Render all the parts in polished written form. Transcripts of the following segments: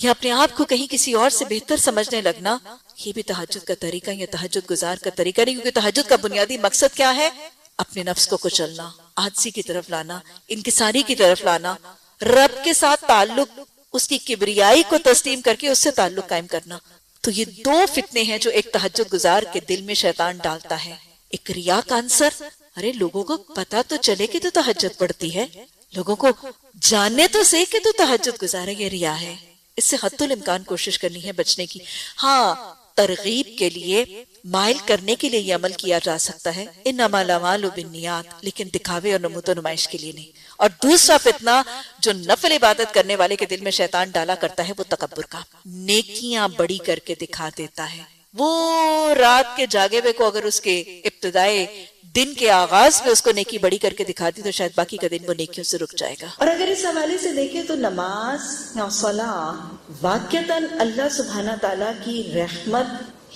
یا اپنے آپ کو کہیں کسی اور سے بہتر سمجھنے لگنا، یہ بھی تہجد کا طریقہ یا تہجد گزار کا طریقہ نہیں، کیونکہ تہجد کا بنیادی مقصد کیا ہے؟ اپنے نفس کو کچلنا، عاجزی کی طرف لانا، انکساری کی طرف لانا، رب کے ساتھ تعلق، اس کی کبریائی کو تسلیم کر کے اس سے تعلق قائم کرنا۔ تو یہ دو فتنے ہیں جو ایک تہجد گزار کے دل میں شیطان ڈالتا ہے۔ ایک ریا کا عنصر، ارے لوگوں کو پتا تو چلے کہ تو تہجد پڑھتی ہے، لوگوں کو جاننے تو سے کہ تو تہجد گزار ہے، یہ ریا ہے۔ اس سے حتی الامکان کوشش کرنی ہے بچنے کی۔ ہاں، ترغیب کے لیے، مائل کرنے کے لیے یہ عمل کیا جا سکتا ہے، انما الاعمال بالنیات، لیکن دکھاوے اور نمود و نمائش کے لیے نہیں۔ اور دوسرا فتنہ جو نفل عبادت کرنے والے کے دل میں شیطان ڈالا کرتا ہے، وہ تکبر کا، نیکیاں بڑی کر کے دکھا دیتا ہے۔ وہ رات کے جاگے ہوئے کو اگر اس کے ابتدائے دن کے آغاز میں اس کو نیکی بڑی کر کے دکھا دی تو شاید باقی کا دن وہ نیکیوں سے رک جائے گا۔ اور اگر اس حوالے سے دیکھیں تو نماز یا صلاح واقعتاً اللہ سبحانہ تعالیٰ کی رحمت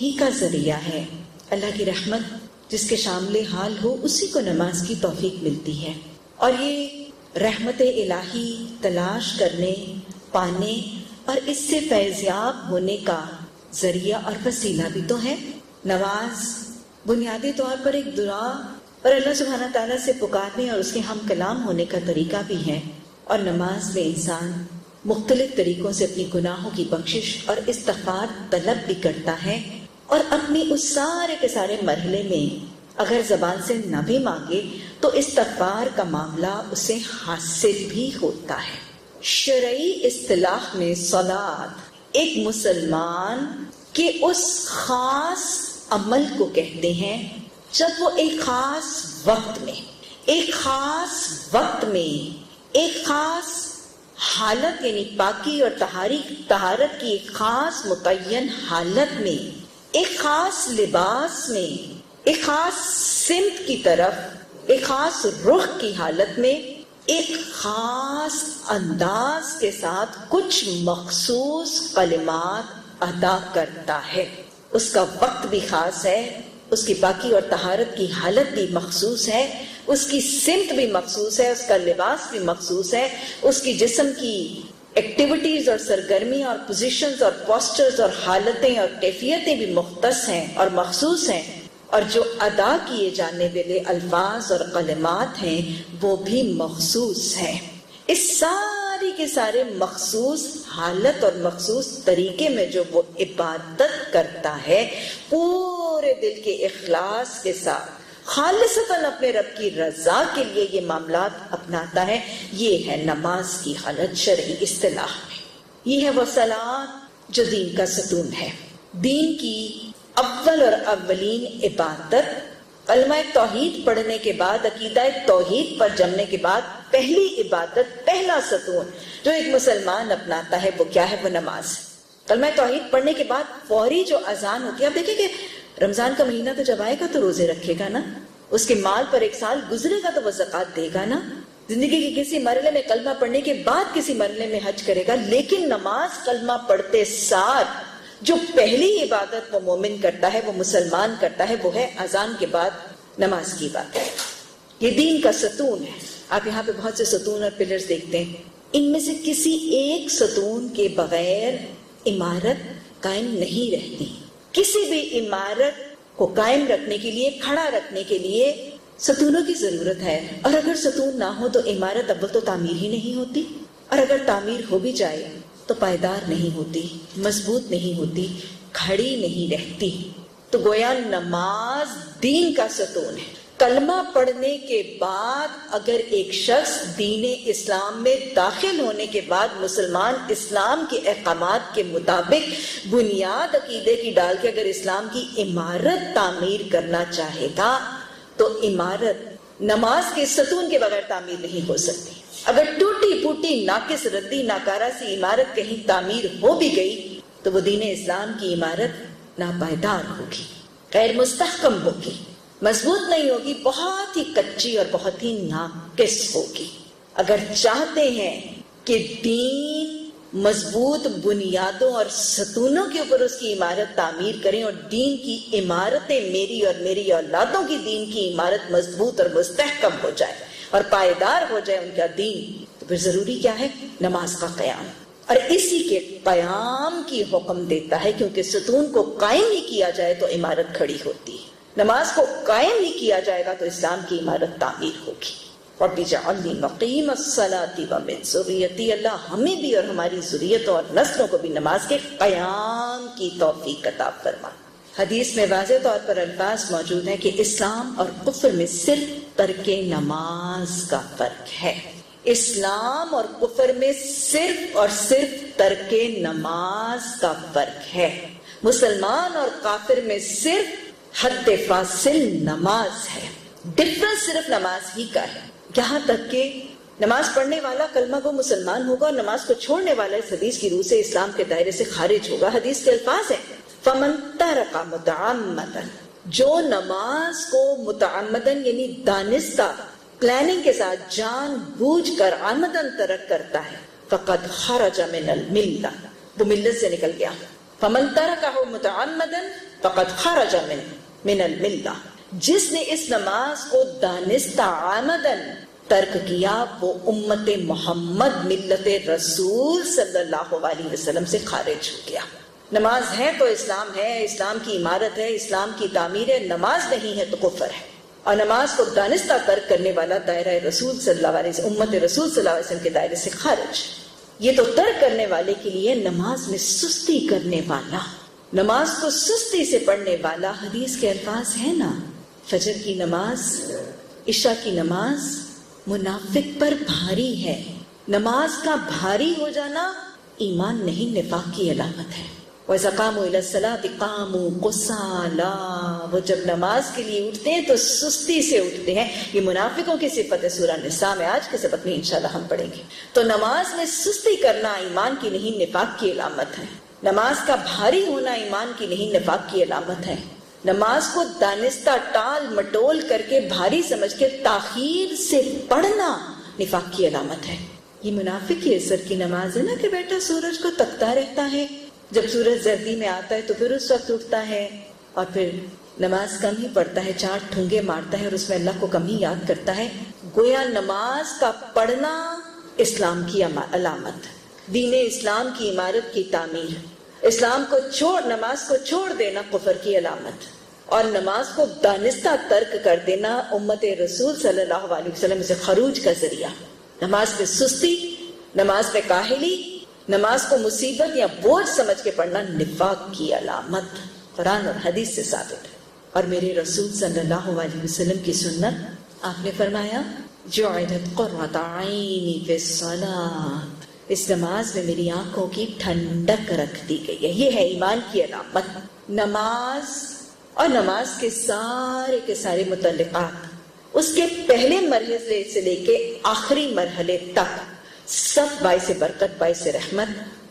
ہی کا ذریعہ ہے۔ اللہ کی رحمت جس کے شامل حال ہو اسی کو نماز کی توفیق ملتی ہے، اور یہ رحمت الہی تلاش کرنے، پانے اور اس سے فیضیاب ہونے کا ذریعہ اور وسیلہ بھی تو ہے۔ نماز بنیادی طور پر ایک دعا اور اللہ سبحانہ تعالیٰ سے پکارنے اور اس کے ہم کلام ہونے کا طریقہ بھی ہے، اور نماز میں انسان مختلف طریقوں سے اپنی گناہوں کی بخشش اور استغفار طلب بھی کرتا ہے، اور اپنی اس سارے کے سارے مرحلے میں اگر زبان سے نہ بھی مانگے تو استغفار کا معاملہ اسے حاصل بھی ہوتا ہے۔ شرعی اصطلاح میں صلاۃ ایک مسلمان کے اس خاص عمل کو کہتے ہیں جب وہ ایک خاص وقت میں، ایک خاص حالت، یعنی پاکی اور طہارت کی ایک خاص متعین حالت میں، ایک خاص لباس میں، ایک خاص سمت کی طرف، ایک خاص رخ کی حالت میں، ایک خاص انداز کے ساتھ کچھ مخصوص کلمات ادا کرتا ہے۔ اس کا وقت بھی خاص ہے، اس کی پاکی اور طہارت کی حالت بھی مخصوص ہے، اس کی سمت بھی مخصوص ہے، اس کا لباس بھی مخصوص ہے، اس کی جسم کی ایکٹیویٹیز اور سرگرمیاں اور پوزیشنز اور پوسچرز اور حالتیں اور کیفیتیں بھی مختص ہیں اور مخصوص ہیں، اور جو ادا کیے جانے والے الفاظ اور کلمات ہیں وہ بھی مخصوص ہیں۔ اس ساری کے سارے مخصوص حالت اور مخصوص طریقے میں جو وہ عبادت کرتا ہے، پورے دل کے اخلاص کے ساتھ خالصتاً اپنے رب کی رضا کے لیے یہ معاملات اپناتا ہے، یہ ہے نماز کی حالت شرعی اصطلاح میں۔ یہ ہے وہ صلاۃ جو دین کا ستون ہے، دین کی اول اور اولین عبادت۔ کلمہ توحید پڑھنے کے بعد، عقیدہ توحید پر جمنے کے بعد پہلی عبادت، پہلا ستون جو ایک مسلمان اپناتا ہے وہ کیا ہے؟ وہ نماز۔ کلمہ توحید پڑھنے کے بعد فوری جو اذان ہوتی ہے، آپ دیکھیں کہ رمضان کا مہینہ تو جب آئے گا تو روزے رکھے گا نا، اس کے مال پر ایک سال گزرے گا تو وہ زکوٰۃ دے گا نا، زندگی کے کسی مرحلے میں کلمہ پڑھنے کے بعد کسی مرحلے میں حج کرے گا، لیکن نماز کلمہ پڑھتے ساتھ جو پہلی عبادت وہ مومن کرتا ہے، وہ مسلمان کرتا ہے، وہ ہے اذان کے بعد نماز کی عبادت۔ یہ دین کا ستون ہے۔ آپ یہاں پہ بہت سے ستون اور پلرز دیکھتے ہیں، ان میں سے کسی ایک ستون کے بغیر عمارت قائم نہیں رہتی۔ کسی بھی عمارت کو قائم رکھنے کے لیے، کھڑا رکھنے کے لیے ستونوں کی ضرورت ہے، اور اگر ستون نہ ہو تو عمارت اول تو تعمیر ہی نہیں ہوتی، اور اگر تعمیر ہو بھی جائے تو پائیدار نہیں ہوتی، مضبوط نہیں ہوتی، کھڑی نہیں رہتی۔ تو گویا نماز دین کا ستون ہے۔ کلمہ پڑھنے کے بعد اگر ایک شخص دین اسلام میں داخل ہونے کے بعد مسلمان اسلام کے احکامات کے مطابق بنیاد عقیدے کی ڈال کے اگر اسلام کی عمارت تعمیر کرنا چاہے گا تو عمارت نماز کے ستون کے بغیر تعمیر نہیں ہو سکتی۔ اگر ٹوٹی پھوٹی ناقص ردی ناکارہ سی عمارت کہیں تعمیر ہو بھی گئی تو وہ دین اسلام کی عمارت ناپائیدار ہوگی، غیر مستحکم ہوگی، مضبوط نہیں ہوگی، بہت ہی کچی اور بہت ہی ناقص ہوگی۔ اگر چاہتے ہیں کہ دین مضبوط بنیادوں اور ستونوں کے اوپر اس کی عمارت تعمیر کریں اور دین کی عمارتیں میری اور میری اولادوں کی دین کی عمارت مضبوط اور مستحکم ہو جائے اور پائیدار ہو جائے ان کا دین، تو پھر ضروری کیا ہے؟ نماز کا قیام۔ اور اسی کے قیام کی حکم دیتا ہے، کیونکہ ستون کو قائم ہی کیا جائے تو عمارت کھڑی ہوتی ہے، نماز کو قائم ہی کیا جائے گا تو اسلام کی عمارت تعمیر ہوگی۔ رب اجعلنی مقیم الصلاۃ ومن ذریتی، اللہ ہمیں بھی اور ہماری ذریتوں اور نسلوں کو بھی نماز کے قیام کی توفیق عطا فرما۔ حدیث میں واضح طور پر الفاظ موجود ہیں کہ اسلام اور کفر میں صرف ترک نماز کا فرق ہے۔ اسلام اور کفر میں صرف اور صرف ترک نماز کا فرق ہے۔ مسلمان اور کافر میں صرف حد فاصل نماز ہے، ڈفرنس صرف نماز ہی کا ہے۔ یہاں تک کہ نماز پڑھنے والا کلمہ گو مسلمان ہوگا اور نماز کو چھوڑنے والا اس حدیث کی روح سے اسلام کے دائرے سے خارج ہوگا۔ حدیث کے الفاظ ہیں فَمَن تَرَكَ مُتَعَمَّدًا، جو نماز کو متعمدن یعنی دانستہ پلاننگ کے ساتھ جان بوجھ کر عمدن ترک کرتا ہے، فقد خرج من الملہ، وہ ملت سے نکل گیا۔ فَمَن تَرَكَهُ مُتَعَمَّدًا فقد خرج من الملہ، جس نے اس نماز کو دانستہ عمدن ترک کیا وہ امت محمد ملت رسول صلی اللہ علیہ وسلم سے خارج ہو گیا۔ نماز ہے تو اسلام ہے، اسلام کی عمارت ہے، اسلام کی تعمیر ہے، نماز نہیں ہے تو کفر ہے، اور نماز کو دانستہ ترک کرنے والا دائرہ رسول صلی اللہ علیہ وسلم، امت رسول صلی اللہ علیہ وسلم کے دائرے سے خارج۔ یہ تو ترک کرنے والے کے لیے نماز میں سستی کرنے والا، نماز کو سستی سے پڑھنے والا۔ حدیث کے الفاظ ہیں نا، فجر کی نماز، عشاء کی نماز منافق پر بھاری ہے۔ نماز کا بھاری ہو جانا ایمان نہیں، نفاق کی علامت ہے۔ وَإِذَا قَامُوا إِلَى الصَّلَاةِ قَامُوا كُسَالَىٰ، وہ جب نماز کے لیے اٹھتے ہیں تو سستی سے اٹھتے ہیں۔ یہ منافقوں کی صفت ہے، سورہ نساء میں، آج کے سبق میں انشاءاللہ ہم پڑھیں گے۔ تو نماز میں سستی کرنا ایمان کی نہیں، نفاق کی علامت ہے۔ نماز کا بھاری ہونا ایمان کی نہیں، نفاق کی علامت ہے۔ نماز کو دانستہ ٹال مٹول کر کے بھاری سمجھ کے تاخیر سے پڑھنا نفاق کی علامت ہے۔ یہ منافق کی اثر کی نماز ہے نا کہ بیٹا سورج کو تکتا رہتا ہے، جب سورج زردی میں آتا ہے تو پھر اس وقت اٹھتا ہے اور پھر نماز کم ہی پڑھتا ہے، 4 ٹھونگے مارتا ہے اور اس میں اللہ کو کم ہی یاد کرتا ہے۔ گویا نماز کا پڑھنا اسلام کی علامت، دین اسلام کی عمارت کی تعمیر، اسلام کو نماز کو چھوڑ دینا کفر کی علامت، اور نماز کو دانستہ ترک کر دینا امت رسول صلی اللہ علیہ وسلم سے خروج کا ذریعہ۔ نماز پہ سستی، نماز پہ کاہلی، نماز کو مصیبت یا بوجھ سمجھ کے پڑھنا نفاق کی علامت قرآن اور حدیث سے ثابت ہے۔ اور میرے رسول صلی اللہ علیہ وسلم کی سنت، آپ نے فرمایا جعلت قرۃ عینی فی الصلاۃ، اس نماز میں میری آنکھوں کی ٹھنڈک رکھ دی گئی ہے۔ یہ ہے ایمان کی علامت۔ نماز اور نماز کے سارے متعلقات، اس کے پہلے مرحلے سے لے کے آخری مرحلے تک سب باعث برکت، باعث رحمت،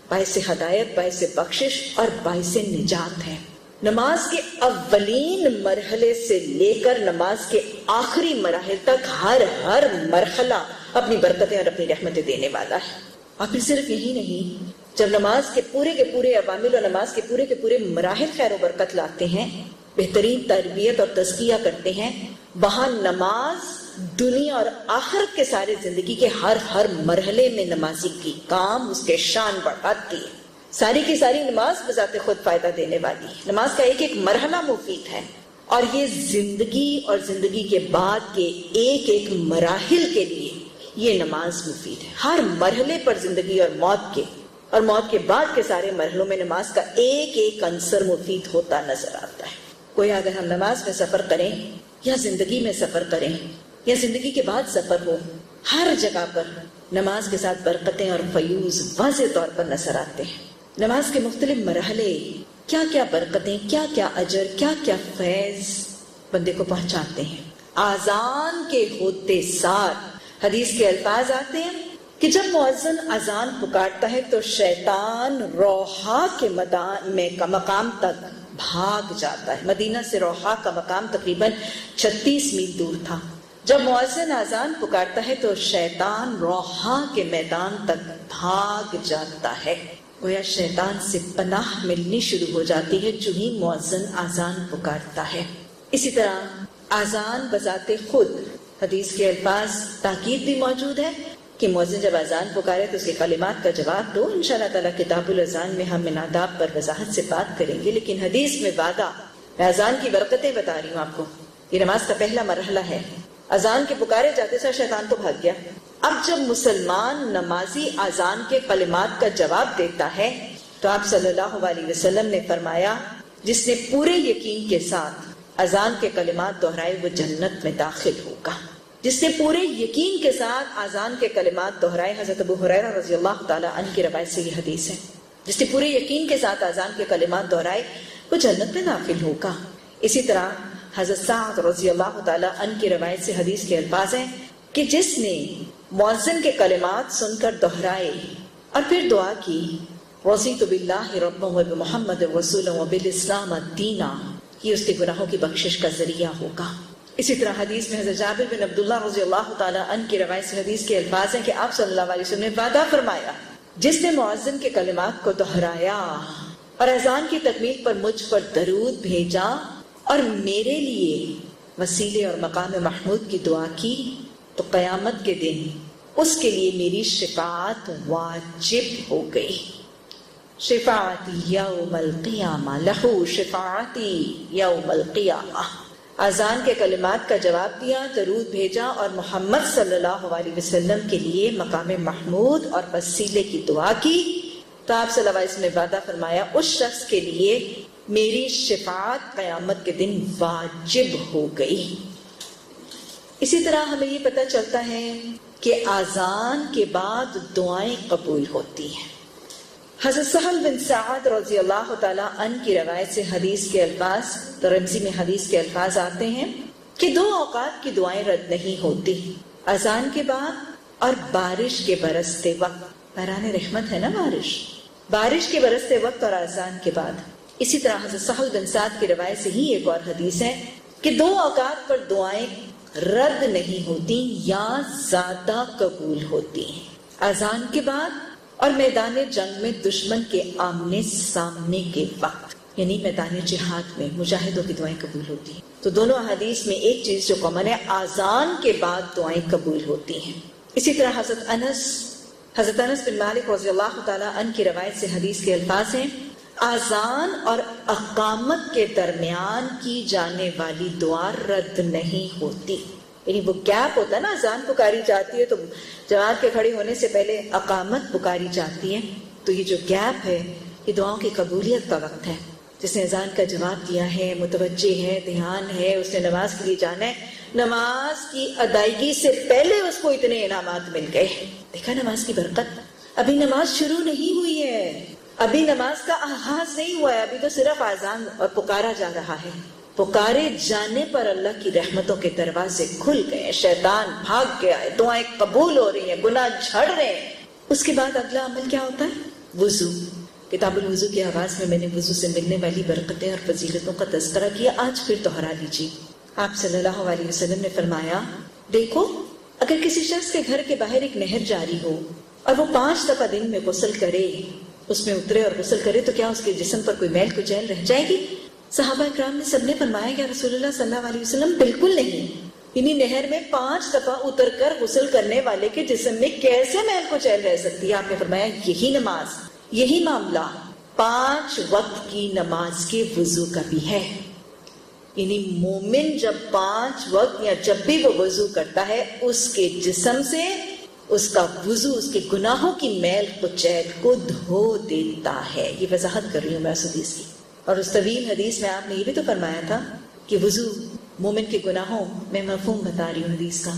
باعث ہدایت، باعث بخشش اور باعث نجات ہے۔ نماز کے اولین مرحلے سے لے کر نماز کے آخری مراحل تک ہر مرحلہ اپنی برکتیں اور اپنی رحمتیں دینے والا ہے۔ اور پھر صرف یہی نہیں، جب نماز کے پورے عوامل اور نماز کے پورے مراحل خیر و برکت لاتے ہیں، بہترین تربیت اور تزکیہ کرتے ہیں، وہاں نماز دنیا اور آخرت کے سارے زندگی کے ہر مرحلے میں نمازی کی کام اس کے شان بڑھاتی ہے۔ ساری کی ساری نماز بذات خود فائدہ دینے والی ہے۔ نماز کا ایک مرحلہ مفید ہے، اور یہ زندگی اور زندگی کے بعد کے ایک مراحل کے لیے یہ نماز مفید ہے۔ ہر مرحلے پر زندگی اور موت کے بعد کے سارے مرحلوں میں نماز کا ایک عنصر مفید ہوتا نظر آتا ہے۔ کوئی اگر ہم نماز میں سفر کریں یا زندگی میں سفر کریں یا زندگی کے بعد سفر ہو، ہر جگہ پر نماز کے ساتھ برکتیں اور فیوز واضح طور پر نظر آتے ہیں۔ نماز کے مختلف مرحلے کیا کیا برکتیں، کیا کیا اجر، کیا کیا فیض بندے کو پہنچاتے ہیں۔ آذان کے ہوتے ساتھ حدیث کے الفاظ آتے ہیں کہ جب مؤذن اذان پکارتا ہے تو شیطان روحا کے مقام تک بھاگ جاتا ہے۔ مدینہ سے روحا کا مقام تقریباً 36 میل دور تھا۔ جب مؤذن اذان پکارتا ہے تو شیطان روحا کے میدان تک بھاگ جاتا ہے۔ گویا شیطان سے پناہ ملنی شروع ہو جاتی ہے جو ہی مؤذن اذان پکارتا ہے۔ اسی طرح اذان بذات خود، حدیث کے الفاظ تاکید بھی موجود ہے کہ مؤذن جب اذان پکارے تو اس کے کلمات کا جواب دو. انشاءاللہ تعالیٰ کتاب الاذان میں ہم ان آداب پر وضاحت سے بات کریں گے. لیکن حدیث میں وعدہ، میں اذان کی برکتیں بتا رہی ہوں آپ کو. یہ نماز کا پہلا مرحلہ ہے. اذان کے پکارے جاتے سر شیطان تو بھاگ گیا. اب جب مسلمان نمازی اذان کے کلمات کا جواب دیتا ہے تو آپ صلی اللہ علیہ وسلم نے فرمایا جس نے پورے یقین کے ساتھ اذان کے کلمات دہرائے وہ جنت میں داخل ہوگا. جس نے پورے یقین کے ساتھ اذان کے کلمات دہرائے، حضرت ابو ہریرہ رضی اللہ تعالیٰ عنہ کی روایت سے یہ حدیث ہے، جس نے پورے یقین کے ساتھ اذان کے کلمات دہرائے وہ جنت میں داخل ہوگا. اسی طرح حضرت سعد رضی اللہ تعالیٰ عنہ کی روایت سے حدیث کے الفاظ ہیں کہ جس نے مؤذن کے کلمات سن کر دہرائے اور پھر دعا کی رضیت باللہ ربا وبمحمد رسولا وبالاسلام دینا، یہ اس کے گناہوں کی بخشش کا ذریعہ ہوگا. اسی طرح حدیث میں حضرت جابر بن عبداللہ رضی اللہ تعالیٰ عنہ کی روایت سے حدیث کے الفاظ ہیں کہ آپ صلی اللہ علیہ وسلم نے وعدہ فرمایا جس نے مؤذن کے کلمات کو دہرایا اور اذان کی تکمیل پر مجھ پر درود بھیجا اور میرے لیے وسیلے اور مقام محمود کی دعا کی تو قیامت کے دن اس کے لیے میری شفاعت واجب ہو گئی. شفاعتی یوم القیامہ، لہو شفاعتی یوم القیامہ. اذان کے کلمات کا جواب دیا، درود بھیجا اور محمد صلی اللہ علیہ وسلم کے لیے مقام محمود اور وسیلے کی دعا کی تو آپ صلی اللہ علیہ وسلم نے وعدہ فرمایا اس شخص کے لیے میری شفاعت قیامت کے دن واجب ہو گئی. اسی طرح ہمیں یہ پتہ چلتا ہے کہ اذان کے بعد دعائیں قبول ہوتی ہیں. حضرت سہل بن سعد رضی اللہ تعالیٰ عنہ کی روایت سے حدیث کے الفاظ، ترمذی میں حدیث کے الفاظ آتے ہیں کہ دو اوقات کی دعائیں رد نہیں ہوتی، اذان کے بعد اور بارش کے برستے وقت. باران رحمت ہے نا بارش کے برستے وقت اور اذان کے بعد. اسی طرح حضرت سہل بن سعد کی روایت سے ہی ایک اور حدیث ہے کہ دو اوقات پر دعائیں رد نہیں ہوتی یا زیادہ قبول ہوتی ہیں، اذان کے بعد اور میدان جنگ میں دشمن کے آمنے سامنے کے وقت، یعنی میدان جہاد میں مجاہدوں کی دعائیں قبول ہوتی ہیں. تو دونوں حدیث میں ایک چیز جو کامن ہے، اذان کے بعد دعائیں قبول ہوتی ہیں. اسی طرح حضرت انس بن مالک رضی اللہ تعالیٰ عنہ کی روایت سے حدیث کے الفاظ ہیں اذان اور اقامت کے درمیان کی جانے والی دعا رد نہیں ہوتی. یعنی وہ گیپ ہوتا ہے نا، اذان پکاری جاتی ہے تو جماعت کے کھڑے ہونے سے پہلے اقامت پکاری جاتی ہے، تو یہ جو گیپ ہے یہ دعاؤں کی قبولیت کا وقت ہے. جس نے اذان کا جواب دیا ہے، متوجہ ہے، دھیان ہے، اس نے نماز کے لیے جانا ہے، نماز کی ادائیگی سے پہلے اس کو اتنے انعامات مل گئے. دیکھا نماز کی برکت. ابھی نماز شروع نہیں ہوئی ہے، ابھی نماز کا آغاز نہیں ہوا ہے، ابھی تو صرف اذان اور پکارا جا رہا ہے. پکارے جانے پر اللہ کی رحمتوں کے دروازے کھل گئے، شیطان بھاگ گیا ہے، دعائیں قبول ہو رہی ہیں، گناہ جھڑ رہے ہیں. اس کے بعد اگلا عمل کیا ہوتا ہے؟ وضو. کتاب الوضو کے آغاز میں نے وضو سے ملنے والی برکتیں اور فضیلتوں کا تذکرہ کیا. آج پھر دوہرا لیجیے. آپ صلی اللہ علیہ وسلم نے فرمایا دیکھو اگر کسی شخص کے گھر کے باہر ایک نہر جاری ہو اور وہ 5 دفعہ دن میں غسل کرے، اس میں اترے اور غسل کرے، تو کیا اس کے جسم پر کوئی میل کچیل رہ جائے گی؟ صحابہ اکرام نے سب نے فرمایا کہ رسول اللہ صلی اللہ علیہ وسلم بالکل نہیں. یعنی نہر میں 5 دفعہ اتر کر غسل کرنے والے کے جسم میں کیسے میل کچیل رہ سکتی ہے؟ آپ نے فرمایا یہی نماز، یہی معاملہ 5 وقت کی نماز کے وضو کا بھی ہے. یعنی مومن جب 5 وقت یا جب بھی وہ وضو کرتا ہے اس کے جسم سے اس کا وضو اس کے گناہوں کی میل کچیل کو دھو دیتا ہے. یہ وضاحت کر رہی ہوں میں اس حدیث کی. اور اس طویل حدیث میں آپ نے یہ بھی تو فرمایا تھا کہ وضو مومن کے گناہوں میں مفہوم بتا رہی ہوں حدیث کا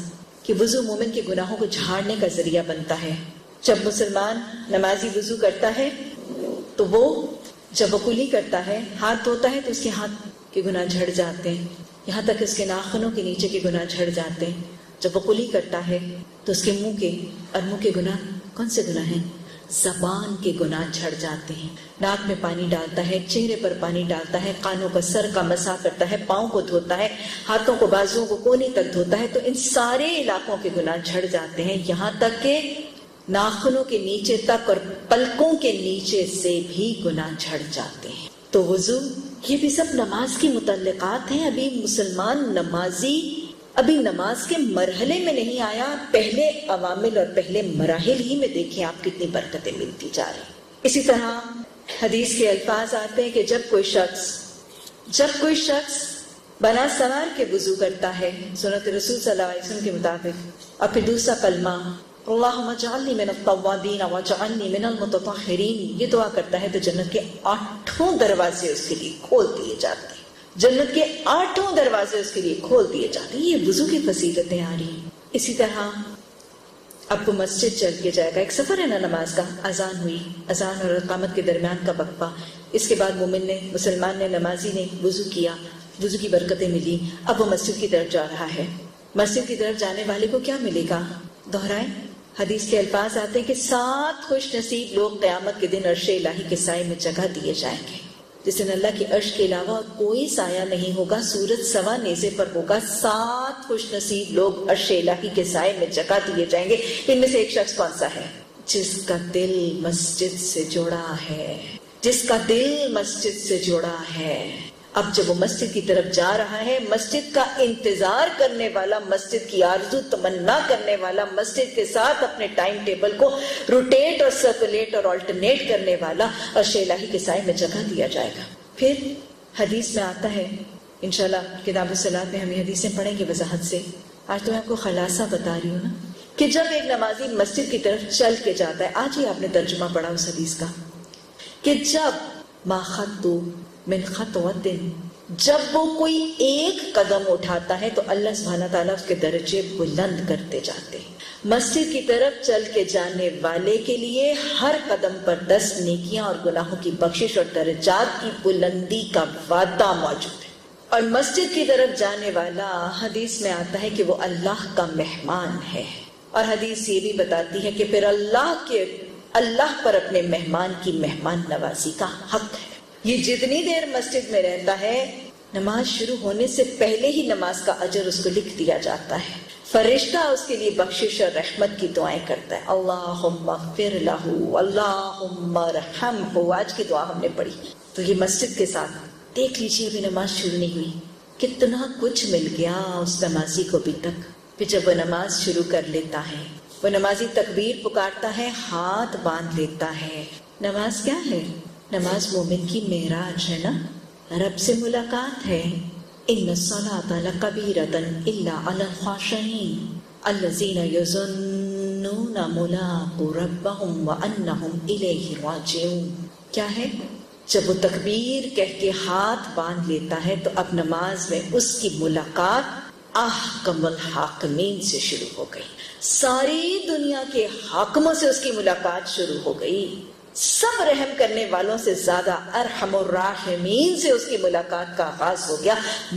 کہ وضو مومن کے گناہوں کو جھاڑنے کا ذریعہ بنتا ہے. جب مسلمان نمازی وضو کرتا ہے تو وہ جب وہ کلی کرتا ہے، ہاتھ دھوتا ہے، تو اس کے ہاتھ کے گناہ جھڑ جاتے ہیں، یہاں تک اس کے ناخنوں کے نیچے کے گناہ جھڑ جاتے ہیں. جب وہ کلی کرتا ہے تو اس کے منہ کے اور منہ کے گناہ، کون سے گناہ ہیں؟ زبان کے گناہ جھڑ جاتے ہیں. ناک میں پانی ڈالتا ہے، چہرے پر پانی ڈالتا ہے، کانوں کا سر کا مسح کرتا ہے، پاؤں کو دھوتا ہے، ہاتھوں کو بازوؤں کو کوہنی تک دھوتا ہے، تو ان سارے علاقوں کے گناہ جھڑ جاتے ہیں، یہاں تک کہ ناخنوں کے نیچے تک اور پلکوں کے نیچے سے بھی گناہ جھڑ جاتے ہیں. تو وضو یہ بھی سب نماز کی متعلقات ہیں. ابھی مسلمان نمازی ابھی نماز کے مرحلے میں نہیں آیا، پہلے عوامل اور پہلے مراحل ہی میں دیکھیں آپ کتنی برکتیں ملتی جا رہی. اسی طرح حدیث کے الفاظ آتے ہیں کہ جب کوئی شخص بنا سوار کے وضو کرتا ہے سنت رسول صلی اللہ علیہ وسلم کے مطابق، اور پھر دوسرا کلمہ اللہم اجعلنی من التوابین واجعلنی من المتطہرین یہ دعا کرتا ہے تو جنت کے 8 دروازے اس کے لیے کھول دیے جاتے ہیں. جنت کے 8 دروازے اس کے لیے کھول دیے جاتے ہیں. یہ وضو کی فضیلتیں آ رہی ہیں. اسی طرح اب وہ مسجد چل کے جائے گا، ایک سفر ہے نا نماز کا، اذان ہوئی، اذان اور اقامت کے درمیان کا وقفہ، اس کے بعد مسلمان نے نمازی نے وضو کیا، وضو کی برکتیں ملی، اب وہ مسجد کی طرف جا رہا ہے. مسجد کی طرف جانے والے کو کیا ملے گا؟ دہرائیں، حدیث کے الفاظ آتے ہیں کہ 7 خوش نصیب لوگ قیامت کے دن عرش الہی کے سائے میں جگہ دیے جائیں گے، جس دن اللہ کی عرش کے علاوہ کوئی سایہ نہیں ہوگا، سورج سوا نیزے پر ہوگا. 7 خوش نصیب لوگ عرش الہی کے سائے میں جگہ دیے جائیں گے. ان میں سے ایک شخص کون سا ہے؟ جس کا دل مسجد سے جڑا ہے، جس کا دل مسجد سے جڑا ہے. اب جب وہ مسجد کی طرف جا رہا ہے، مسجد کا انتظار کرنے والا، مسجد کی آرزو تمنا کرنے والا، مسجد کے ساتھ اپنے ٹائم ٹیبل کو روٹیٹ اور سرکولیٹ اور آلٹرنیٹ کرنے والا عرش الہی کے سائے میں جگہ دیا جائے گا. پھر حدیث میں آتا ہے، انشاءاللہ کتاب الصلاۃ میں ہم یہ حدیثیں پڑھیں گے وضاحت سے. آج تو میں آپ کو خلاصہ بتا رہی ہوں نا کہ جب ایک نمازی مسجد کی طرف چل کے جاتا ہے، آج ہی آپ نے ترجمہ پڑھا اس حدیث کا کہ جب ما خطو من خطوۃ، جب وہ کوئی ایک قدم اٹھاتا ہے تو اللہ سبحانہ تعالیٰ اس کے درجے بلند کرتے جاتے ہیں. مسجد کی طرف چل کے جانے والے کے لیے ہر قدم پر 10 نیکیاں اور گناہوں کی بخشش اور درجات کی بلندی کا وعدہ موجود ہے. اور مسجد کی طرف جانے والا، حدیث میں آتا ہے کہ وہ اللہ کا مہمان ہے. اور حدیث یہ بھی بتاتی ہے کہ پھر اللہ پر اپنے مہمان کی مہمان نوازی کا حق ہے. یہ جتنی دیر مسجد میں رہتا ہے، نماز شروع ہونے سے پہلے ہی نماز کا اجر اس کو لکھ دیا جاتا ہے. فرشتہ اس کے لیے بخشش اور رحمت کی دعائیں کرتا ہے. اللہم اغفر لہ، اللہم ارحمہ. آج کی دعا ہم نے پڑھی. تو یہ مسجد کے ساتھ دیکھ لیجیے، ابھی نماز شروع نہیں ہوئی، کتنا کچھ مل گیا اس نمازی کو ابھی تک. پھر جب وہ نماز شروع کر لیتا ہے، وہ نمازی تکبیر پکارتا ہے، ہاتھ باندھ لیتا ہے. نماز کیا ہے؟ نماز مومن کی معراج ہے نا، رب سے ملاقات ہے. ان الصلاۃ لکبیرۃ الا علی الخاشعین الذین یظنون ملاقو ربہم وانہم الیہ راجعون. کیا ہے؟ جب وہ تکبیر کہہ کے ہاتھ باندھ لیتا ہے تو اب نماز میں اس کی ملاقات احکم الحاکمین سے شروع ہو گئی. ساری دنیا کے حاکموں سے اس کی ملاقات شروع ہو گئی. سب رحم کرنے والوں سے زیادہ ارحم الراحمین سے اس کی ملاقات کا آغاز ہو گیا.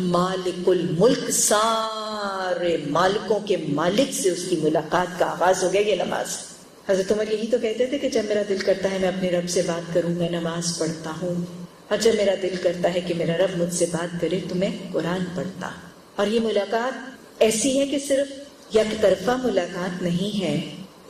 مالک الملک، سارے مالکوں کے مالک سے اس کی ملاقات کا آغاز ہو گیا. یہ نماز. حضرت عمر یہی تو کہتے تھے کہ جب میرا دل کرتا ہے میں اپنے رب سے بات کروں، میں نماز پڑھتا ہوں، اور جب میرا دل کرتا ہے کہ میرا رب مجھ سے بات کرے تو میں قرآن پڑھتا. اور یہ ملاقات ایسی ہے کہ صرف یک طرفہ ملاقات نہیں ہے.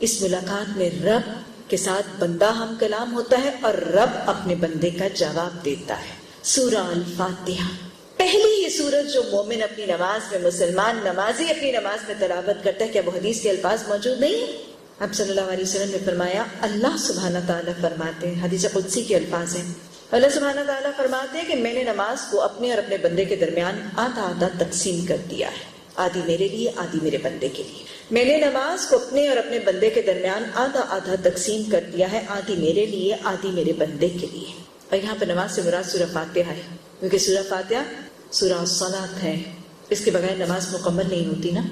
اس ملاقات میں رب کے ساتھ بندہ ہم کلام ہوتا ہے اور رب اپنے بندے کا جواب دیتا ہے. سورہ الفاتحہ، پہلی یہ سورت جو مومن اپنی نماز میں، مسلمان نمازی اپنی نماز میں تلاوت کرتا ہے. کیا وہ حدیث کے الفاظ موجود نہیں ہیں؟ اب صلی اللہ علیہ وسلم نے فرمایا، اللہ سبحانہ تعالیٰ فرماتے ہیں، حدیث قدسی کے الفاظ ہیں، اللہ سبحانہ تعالیٰ فرماتے ہیں کہ میں نے نماز کو اپنے اور اپنے بندے کے درمیان آدھا آدھا تقسیم کر دیا ہے. آدھی میرے لیے، آدھی میرے بندے کے لیے. میں نے نماز کو اپنے اور اپنے بندے کے درمیان آدھا آدھا تقسیم کر دیا ہے، آدھی میرے لیے، آدھی میرے بندے کے لیے. اور یہاں پر نماز سے مراد سورہ فاتحہ ہے، کیونکہ سورہ فاتحہ سورہ الصلاۃ ہے. اس کے بغیر نماز مکمل نہیں ہوتی نا.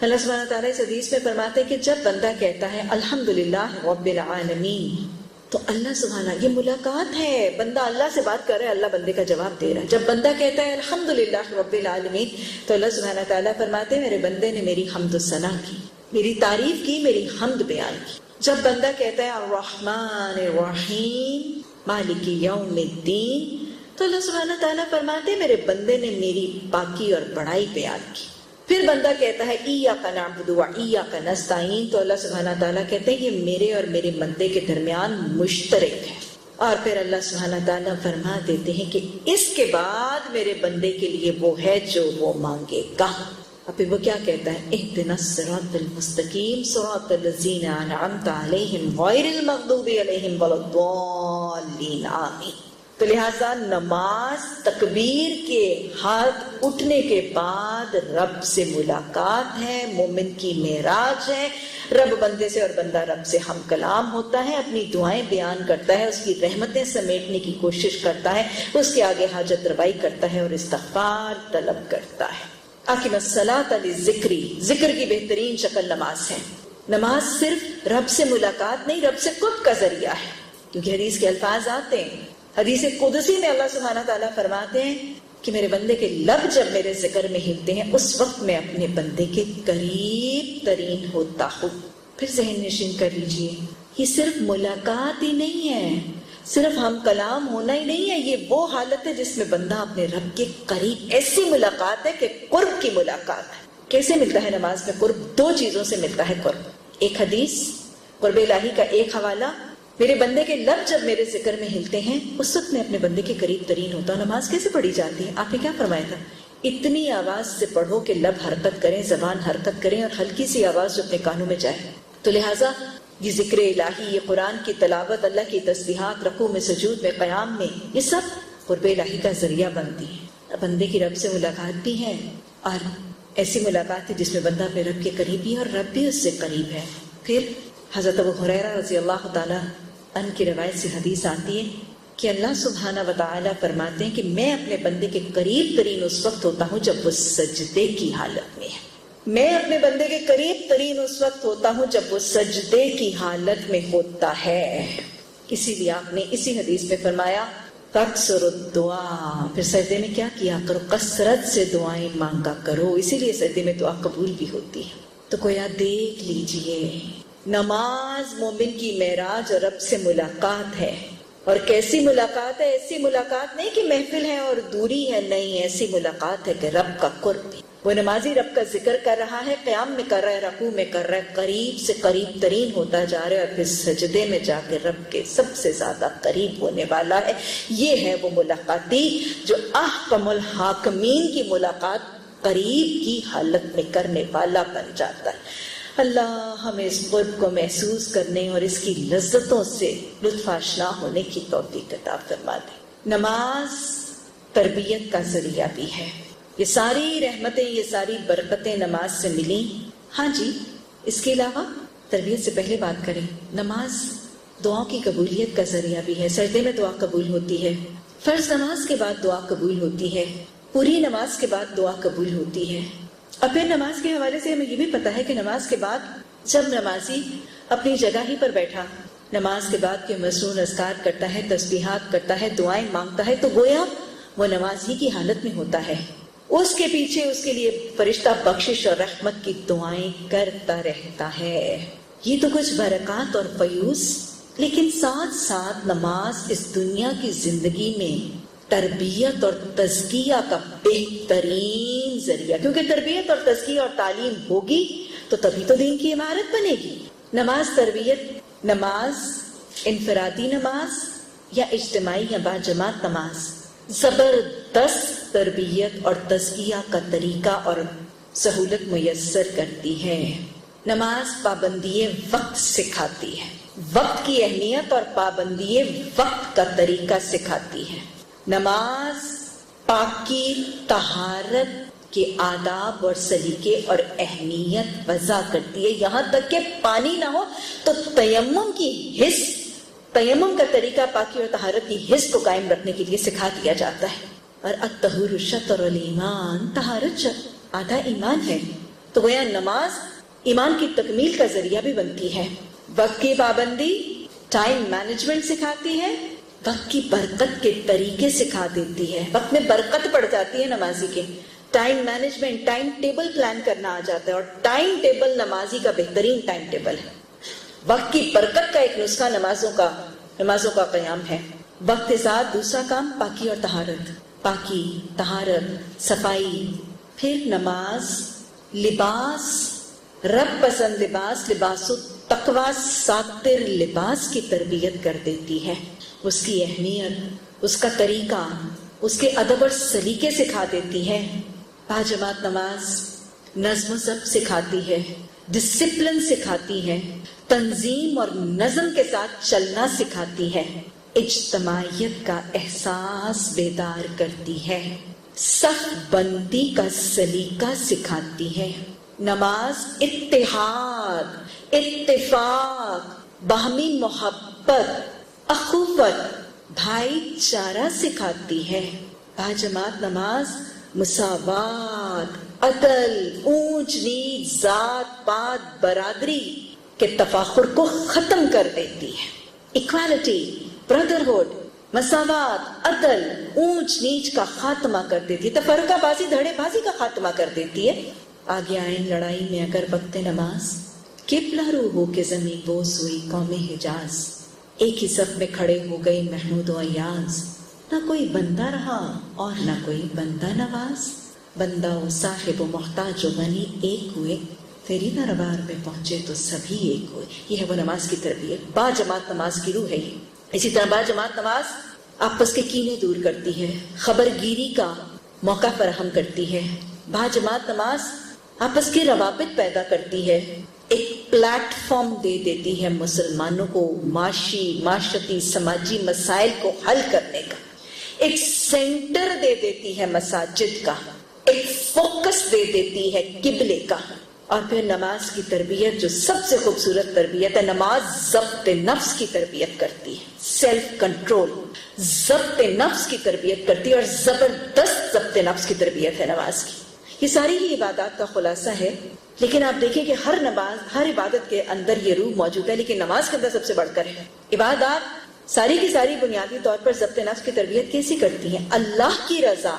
اللہ سبحانہ تعالیٰ اس حدیث میں فرماتے ہیں کہ جب بندہ کہتا ہے الحمدللہ رب العالمین، تو اللہ سبحانہ، یہ ملاقات ہے، بندہ اللہ سے بات کر رہا ہے، اللہ بندے کا جواب دے رہا ہے. جب بندہ کہتا ہے الحمدللہ رب العالمین، تو اللہ سبحانہ تعالیٰ فرماتے ہیں میرے بندے نے میری حمد و ثنا کی، میری تعریف کی، میری حمد بیان کی. جب بندہ کہتا ہے الرحمن الرحیم مالک یوم الدین، تو اللہ سبحانہ تعالیٰ فرماتے ہیں میرے بندے نے میری پاکی اور بڑائی بیان کی. پھر بندہ کہتا ہے ایاک نعبد و ایاک نستعین، تو اللہ سبحانہ تعالیٰ کہتے ہیں یہ میرے اور میرے بندے کے درمیان مشترک ہے. اور پھر اللہ سبحانہ تعالیٰ فرما دیتے ہیں کہ اس کے بعد میرے بندے کے لیے وہ ہے جو وہ مانگے گا. اب پھر وہ کیا کہتا ہے؟ اہدنا الصراط المستقیم صراط الذین انعمت علیہم غیر المغضوب علیہم ولا الضالین آمین۔ تو لہٰذا نماز تکبیر کے ہاتھ اٹھنے کے بعد رب سے ملاقات ہے، مومن کی معراج ہے، رب بندے سے اور بندہ رب سے ہم کلام ہوتا ہے، اپنی دعائیں بیان کرتا ہے، اس کی رحمتیں سمیٹنے کی کوشش کرتا ہے، اس کے آگے حاجت روائی کرتا ہے اور استغفار طلب کرتا ہے۔ اقیم الصلاۃ للذکر، ذکر کی بہترین شکل نماز ہے۔ نماز صرف رب سے ملاقات نہیں، رب سے قرب کا ذریعہ ہے، کیونکہ حدیث کے الفاظ آتے ہیں۔ حدیث قدسی میں اللہ سبحانہ تعالیٰ فرماتے ہیں کہ میرے بندے کے لب جب میرے ذکر میں ہلتے ہیں اس وقت میں اپنے بندے کے قریب ترین ہوتا ہوں۔ پھر ذہن نشین کر لیجئے، یہ صرف ملاقات ہی نہیں ہے، صرف ہم کلام ہونا ہی نہیں ہے، یہ وہ حالت ہے جس میں بندہ اپنے رب کے قریب، ایسی ملاقات ہے کہ قرب کی ملاقات ہے۔ کیسے ملتا ہے نماز میں قرب؟ دو چیزوں سے ملتا ہے قرب۔ ایک حدیث قرب الہی کا ایک حوالہ، میرے بندے کے لب جب میرے ذکر میں ہلتے ہیں اس وقت میں اپنے بندے کے قریب ترین ہوتا ہوں۔ نماز کیسے پڑھی جاتی ہے؟ آپ نے کیا فرمایا تھا؟ اتنی آواز سے پڑھو کہ لب حرکت کریں، زبان حرکت کریں، اور ہلکی سی آواز جو اپنے کانوں میں جائے۔ تو لہٰذا یہ ذکر الہی، یہ قرآن کی تلاوت، اللہ کی تسبیحات، رکوع میں، سجود میں، قیام میں، یہ سب قرب الہی کا ذریعہ بنتی ہے۔ بندے کی رب سے ملاقات بھی ہے، اور ایسی ملاقات ہے جس میں بندہ اپنے رب کے قریب بھی ہے اور رب بھی اس سے قریب ہے۔ پھر حضرت ابو ہریرہ رضی اللہ تعالیٰ عنہ کی روایت سے حدیث آتی ہے کہ اللہ سبحانہ وتعالی فرماتے ہیں کہ میں اپنے بندے کے قریب ترین اس وقت ہوتا ہوں جب وہ سجدے کی حالت میں ہے۔ میں اپنے بندے کے قریب ترین اس وقت ہوتا ہوں جب وہ سجدے کی حالت میں ہوتا ہے۔ اسی لیے آپ نے اسی حدیث میں فرمایا تکثر الدعاء، پھر سجدے میں کیا کیا کرو؟ کثرت سے دعائیں مانگا کرو۔ اسی لیے سجدے میں دعا قبول بھی ہوتی ہے۔ تو کویا دیکھ لیجئے، نماز مومن کی معراج اور رب سے ملاقات ہے۔ اور کیسی ملاقات ہے؟ ایسی ملاقات نہیں کہ محفل ہے اور دوری ہے، نہیں، ایسی ملاقات ہے کہ رب کا قرب ہے۔ وہ نمازی رب کا ذکر کر رہا ہے، قیام میں کر رہا ہے، رکوع میں کر رہا ہے، قریب سے قریب ترین ہوتا جا رہا ہے، اور پھر سجدے میں جا کے رب کے سب سے زیادہ قریب ہونے والا ہے۔ یہ ہے وہ ملاقاتی جو احکم الحاکمین کی ملاقات قریب کی حالت میں کرنے والا بن جاتا ہے۔ اللہ ہمیں اس قرب کو محسوس کرنے اور اس کی لذتوں سے لطف آشنا ہونے کی توفیق عطا فرما دے۔ نماز تربیت کا ذریعہ بھی ہے۔ یہ ساری رحمتیں، یہ ساری برکتیں نماز سے ملی۔ ہاں جی، اس کے علاوہ تربیت سے پہلے بات کریں، نماز دعاؤں کی قبولیت کا ذریعہ بھی ہے۔ سجدے میں دعا قبول ہوتی ہے، فرض نماز کے بعد دعا قبول ہوتی ہے، پوری نماز کے بعد دعا قبول ہوتی ہے۔ اور پھر نماز کے حوالے سے ہمیں یہ بھی پتا ہے کہ نماز کے بعد جب نمازی اپنی جگہ ہی پر بیٹھا، نماز کے بعد کے مسنون اذکار کرتا ہے، تسبیحات کرتا ہے، دعائیں مانگتا ہے، تو گویا وہ نماز ہی کی حالت میں ہوتا ہے۔ اس کے پیچھے اس کے لیے فرشتہ بخشش اور رحمت کی دعائیں کرتا رہتا ہے۔ یہ تو کچھ برکات اور فیوز، لیکن ساتھ ساتھ نماز اس دنیا کی زندگی میں تربیت اور تزکیہ کا بہترین ذریعہ، کیونکہ تربیت اور تزکیہ اور تعلیم ہوگی تو تبھی تو دین کی عمارت بنے گی۔ نماز تربیت، نماز انفرادی نماز یا اجتماعی یا باجماعت نماز زبردست تربیت اور تزکیہ کا طریقہ اور سہولت میسر کرتی ہے۔ نماز پابندی وقت سکھاتی ہے، وقت کی اہمیت اور پابندی وقت کا طریقہ سکھاتی ہے۔ نماز پاکی، طہارت کے آداب اور سلیقے اور اہمیت وضع کرتی ہے، یہاں تک کہ پانی نہ ہو تو تیمم کی حس، تیمم کا طریقہ پاکی اور طہارت کی حس کو قائم رکھنے کے لیے سکھا دیا جاتا ہے۔ اور الطہور شطر الایمان، طہارت آدھا ایمان ہے، تو گویا نماز ایمان کی تکمیل کا ذریعہ بھی بنتی ہے۔ وقت کی پابندی، ٹائم مینجمنٹ سکھاتی ہے، وقت کی برکت کے طریقے سکھا دیتی ہے۔ وقت میں برکت پڑ جاتی ہے نمازی کے، time management, time table plan کرنا آ جاتا ہے، اور ٹائم ٹیبل نمازی کا بہترین ٹائم ٹیبل ہے۔ وقت کی برکت کا ایک نسخہ نمازوں کا قیام ہے۔ وقت کے ساتھ دوسرا کام پاکی اور طہارت، پاکی، طہارت، صفائی۔ پھر نماز لباس، رب پسند لباس، لباس التقویٰ، ساتر لباس کی تربیت کر دیتی ہے۔ اس کی اہمیت، اس کا طریقہ، اس کے ادب اور سلیقے سکھا دیتی ہے۔ باجماعت نماز نظم و ضبط سکھاتی ہے، ڈسپلن سکھاتی ہے، تنظیم اور نظم کے ساتھ چلنا سکھاتی ہے، اجتماعیت کا احساس بیدار کرتی ہے، صف بندی کا سلیقہ سکھاتی ہے۔ نماز اتحاد، اتفاق، باہمی محبت، اخوت، بھائی چارہ سکھاتی ہے۔ باجماعت نماز مساوات، عدل، اونچ نیچ، ذات پات، برادری کے تفاخر کو ختم کر دیتی ہے۔ ایکوالٹی، برادرہڈ، مساوات، عدل، اونچ نیچ کا خاتمہ کر دیتی ہے، تفرقہ بازی، دھڑے بازی کا خاتمہ کر دیتی ہے۔ آگے آئیں لڑائی میں اگر وقت نماز، قبلہ رو ہو کے زمین بوس ہوئی قوم حجاز، ایک ہی صف میں کھڑے ہو گئے محمود و ایاز، نہ کوئی بندہ رہا اور نہ کوئی بندہ نواز، بندہ و صاحب و محتاج و غنی ایک ہوئے، تیری دربار میں پہنچے تو سبھی ایک ہوئے۔ یہ ہے وہ نماز کی تربیت، با جماعت نماز کی روح ہے یہ۔ اسی طرح با جماعت نماز آپس کے کینے دور کرتی ہے، خبر گیری کا موقع فراہم کرتی ہے۔ با جماعت نماز آپس کے روابط پیدا کرتی ہے، ایک پلیٹ فارم دے دیتی ہے مسلمانوں کو معاشی، معاشرتی، سماجی مسائل کو حل کرنے کا، ایک سینٹر دے دیتی ہے مساجد کا، ایک فوکس دے دیتی ہے قبلے کا۔ اور پھر نماز کی تربیت جو سب سے خوبصورت تربیت ہے، نماز ضبط نفس کی تربیت کرتی ہے، سیلف کنٹرول، ضبط نفس کی تربیت کرتی ہے، اور زبردست ضبط نفس کی تربیت ہے نماز کی۔ یہ ساری ہی عبادات کا خلاصہ ہے، لیکن آپ دیکھیں کہ ہر نماز، ہر عبادت کے اندر یہ روح موجود ہے، لیکن نماز کے اندر سب سے بڑھ کر ہے۔ عبادات ساری کی ساری بنیادی طور پر ضبط نفس کی تربیت کیسی کرتی ہیں؟ اللہ کی رضا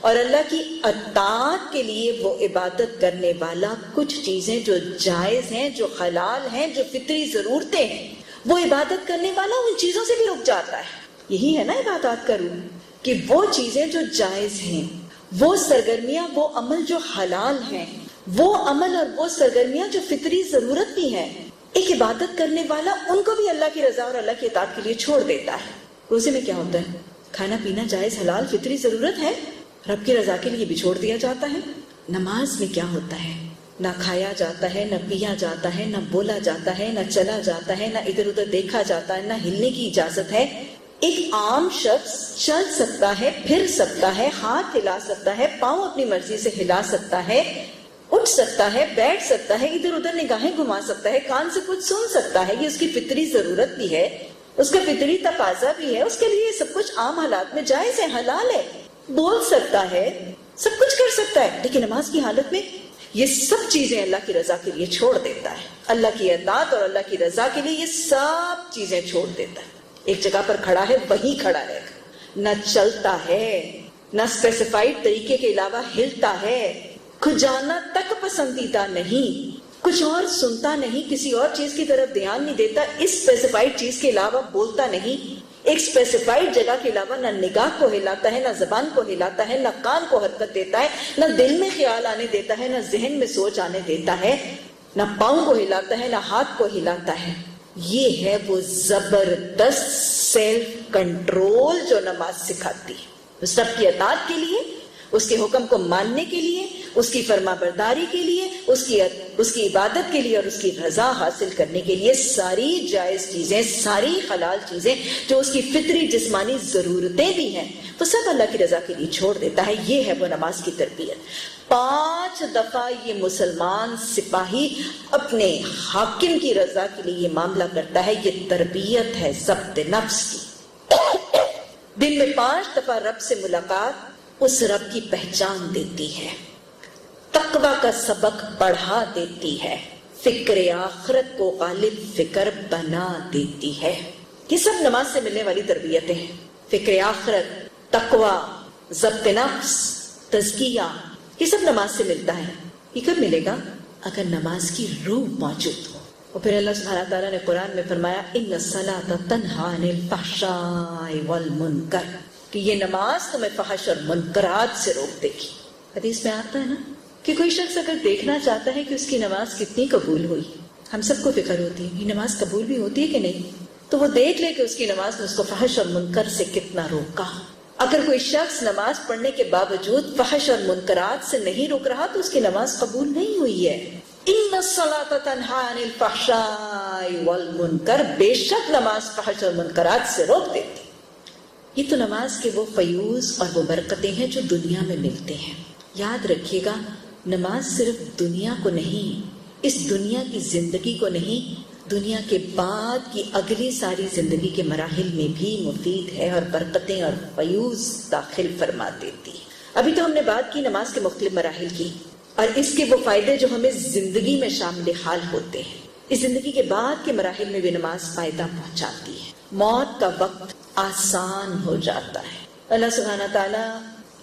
اور اللہ کی اطاعت کے لیے وہ عبادت کرنے والا کچھ چیزیں جو جائز ہیں، جو حلال ہیں، جو فطری ضرورتیں ہیں، وہ عبادت کرنے والا ان چیزوں سے بھی رک جاتا ہے۔ یہی ہے نا عبادات کا روح، کہ وہ چیزیں جو جائز ہیں، وہ سرگرمیاں، وہ عمل جو حلال ہیں، وہ عمل اور وہ سرگرمیاں جو فطری ضرورت بھی ہیں، ایک عبادت کرنے والا ان کو بھی اللہ کی رضا اور اللہ کی اطاعت کے لیے چھوڑ دیتا ہے۔ روزے میں کیا ہوتا ہے؟ کھانا پینا جائز حلال فطری ضرورت ہے، رب کی رضا کے لیے بھی چھوڑ دیا جاتا ہے۔ نماز میں کیا ہوتا ہے؟ نہ کھایا جاتا ہے، نہ پیا جاتا ہے، نہ بولا جاتا ہے، نہ چلا جاتا ہے، نہ ادھر ادھر دیکھا جاتا ہے، نہ ہلنے کی اجازت ہے۔ ایک عام شخص چل سکتا ہے، پھر سکتا ہے، ہاتھ ہلا سکتا ہے، پاؤں اپنی مرضی سے ہلا سکتا ہے، اٹھ سکتا ہے، بیٹھ سکتا ہے، ادھر ادھر نگاہیں گھما سکتا ہے، کان سے کچھ سن سکتا ہے، یہ اس کی فطری ضرورت بھی ہے، اس کا فطری تقاضا بھی ہے، اس کے لیے یہ سب کچھ عام حالات میں جائز ہے، حلال ہے، بول سکتا ہے، سب کچھ کر سکتا ہے۔ لیکن نماز کی حالت میں یہ سب چیزیں اللہ کی رضا کے لیے چھوڑ دیتا ہے، اللہ کی اطاعت اور اللہ کی رضا کے لیے یہ سب چیزیں چھوڑ دیتا ہے۔ ایک جگہ پر کھڑا ہے، وہیں کھڑا رہے گا، نہ چلتا ہے، نہ اسپیسیفائڈ طریقے کے علاوہ ہلتا ہے، کھجانا تک پسندیدہ نہیں، کچھ اور سنتا نہیں، کسی اور چیز کی طرف دھیان نہیں دیتا، اس اسپیسیفائڈ چیز کے علاوہ بولتا نہیں، ایک اسپیسیفائڈ جگہ کے علاوہ نہ نگاہ کو ہلاتا ہے، نہ زبان کو ہلاتا ہے، نہ کان کو حرکت دیتا ہے، نہ دل میں خیال آنے دیتا ہے، نہ ذہن میں سوچ آنے دیتا ہے، نہ پاؤں کو ہلاتا ہے، نہ ہاتھ کو ہلاتا ہے۔ یہ ہے وہ زبردست سیلف کنٹرول جو نماز سکھاتی ہے، سب کی اطاعت کے لیے، اس کے حکم کو ماننے کے لیے، اس کی فرما برداری کے لیے، اس کی عبادت کے لیے اور اس کی رضا حاصل کرنے کے لیے، ساری جائز چیزیں، ساری حلال چیزیں جو اس کی فطری جسمانی ضرورتیں بھی ہیں، وہ سب اللہ کی رضا کے لیے چھوڑ دیتا ہے۔ یہ ہے وہ نماز کی تربیت۔ 5 دفعہ یہ مسلمان سپاہی اپنے حاکم کی رضا کے لیے یہ معاملہ کرتا ہے، یہ تربیت ہے ضبط نفس کی۔ دن میں 5 دفعہ رب سے ملاقات اس رب کی پہچان دیتی ہے، تقوی کا سبق پڑھا دیتی ہے، فکر آخرت کو غالب فکر بنا دیتی ہے۔ یہ سب نماز سے ملنے والی تربیتیں ہیں، فکر آخرت، تقوی، ضبط نفس، تزکیہ، یہ سب نماز سے ملتا ہے۔ یہ کب ملے گا؟ اگر نماز کی روح موجود ہو۔ اور پھر اللہ سبحانہ تعالیٰ نے قرآن میں فرمایا ان الصلاۃ تنہی عن الفحشاء والمنکر، کہ یہ نماز تمہیں فحش اور منکرات سے روک دے گی۔ حدیث میں آتا ہے نا کہ کوئی شخص اگر دیکھنا چاہتا ہے کہ اس کی نماز کتنی قبول ہوئی، ہم سب کو فکر ہوتی ہے یہ نماز قبول بھی ہوتی ہے کہ نہیں، تو وہ دیکھ لے کہ اس کی نماز نے اس کو فحش اور منکر سے کتنا روکا۔ اگر کوئی شخص نماز پڑھنے کے باوجود فحش اور منکرات سے نہیں رک رہا تو اس کی نماز قبول نہیں ہوئی ہے. ان الصلاۃ تنہی عن الفحشاء والمنکر، بے شک نماز فحش اور منکرات سے روک دیتی. یہ تو نماز کے وہ فیوز اور وہ برکتیں ہیں جو دنیا میں ملتے ہیں. یاد رکھیے گا، نماز صرف دنیا کو نہیں، اس دنیا کی زندگی کو نہیں، دنیا کے بعد کی اگلی ساری زندگی کے مراحل میں بھی مفید ہے اور برکتیں اور فیوز داخل فرما دیتی. ابھی تو ہم نے بات کی نماز کے مختلف مراحل کی اور اس کے وہ فائدے جو ہمیں زندگی میں شامل حال ہوتے ہیں. اس زندگی کے بعد کے مراحل میں بھی نماز فائدہ پہنچاتی ہے. موت کا وقت آسان ہو جاتا ہے. اللہ سبحانہ تعالیٰ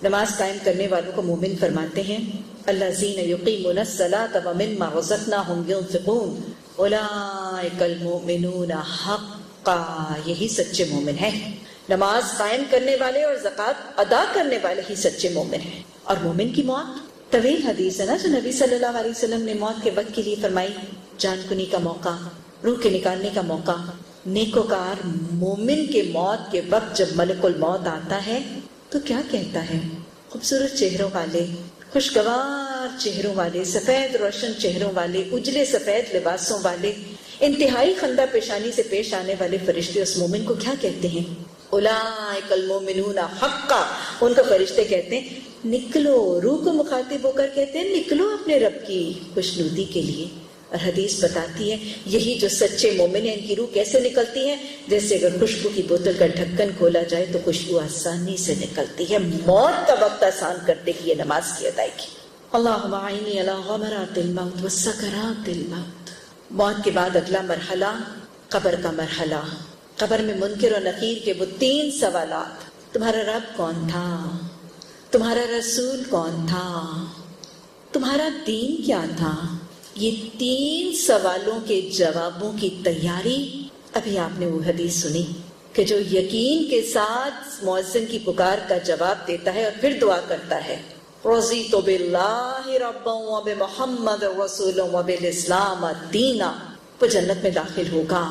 نماز قائم کرنے والوں کو مومن فرماتے ہیں، الذین یقیمون الصلاۃ ومما رزقناہم ینفقون اولئک المؤمنون حقا. یہی سچے مومن ہیں. نماز قائم کرنے والے اور زکوٰۃ ادا کرنے والے ہی سچے مومن ہیں. اور مومن کی موت طویل حدیث ہے نا جو نبی صلی اللہ علیہ وسلم نے موت کے وقت کے لیے فرمائی. جان کنی کا موقع، روح کے نکالنے کا موقع. نیکوکار مومن کے موت کے وقت جب ملک الموت آتا ہے تو کیا کہتا ہے؟ خوبصورت چہروں والے، خوشگوار چہروں والے، سفید روشن چہروں والے، اجلے سفید لباسوں والے، انتہائی خندہ پیشانی سے پیش آنے والے فرشتے اس مومن کو کیا کہتے ہیں؟ اولئک المؤمنون حقا. ان کو فرشتے کہتے ہیں نکلو، روح کو مخاطب ہو کر کہتے ہیں نکلو اپنے رب کی خوشنودی کے لیے. اور حدیث بتاتی ہے یہی جو سچے مومن ہیں ان کی روح کیسے نکلتی ہے؟ جیسے اگر خوشبو کی بوتل کا ڈھکن کھولا جائے تو خوشبو آسانی سے نکلتی ہے. موت کا وقت آسان کرتے کی یہ نماز کی ادائیگی. اللہم اعنی علی غمرات الموت وسکرات الموت. موت کے بعد اگلا مرحلہ قبر کا مرحلہ. قبر میں منکر و نکیر کے وہ 3 سوالات. تمہارا رب کون تھا؟ تمہارا رسول کون تھا؟ تمہارا دین کیا تھا؟ یہ 3 سوالوں کے جوابوں کی تیاری. ابھی آپ نے وہ حدیث سنی کہ جو یقین کے ساتھ مؤذن کی پکار کا جواب دیتا ہے اور پھر دعا کرتا ہے رضیت باللہ ربا وبمحمد رسولا وبالاسلام دینا، وہ جنت میں داخل ہوگا.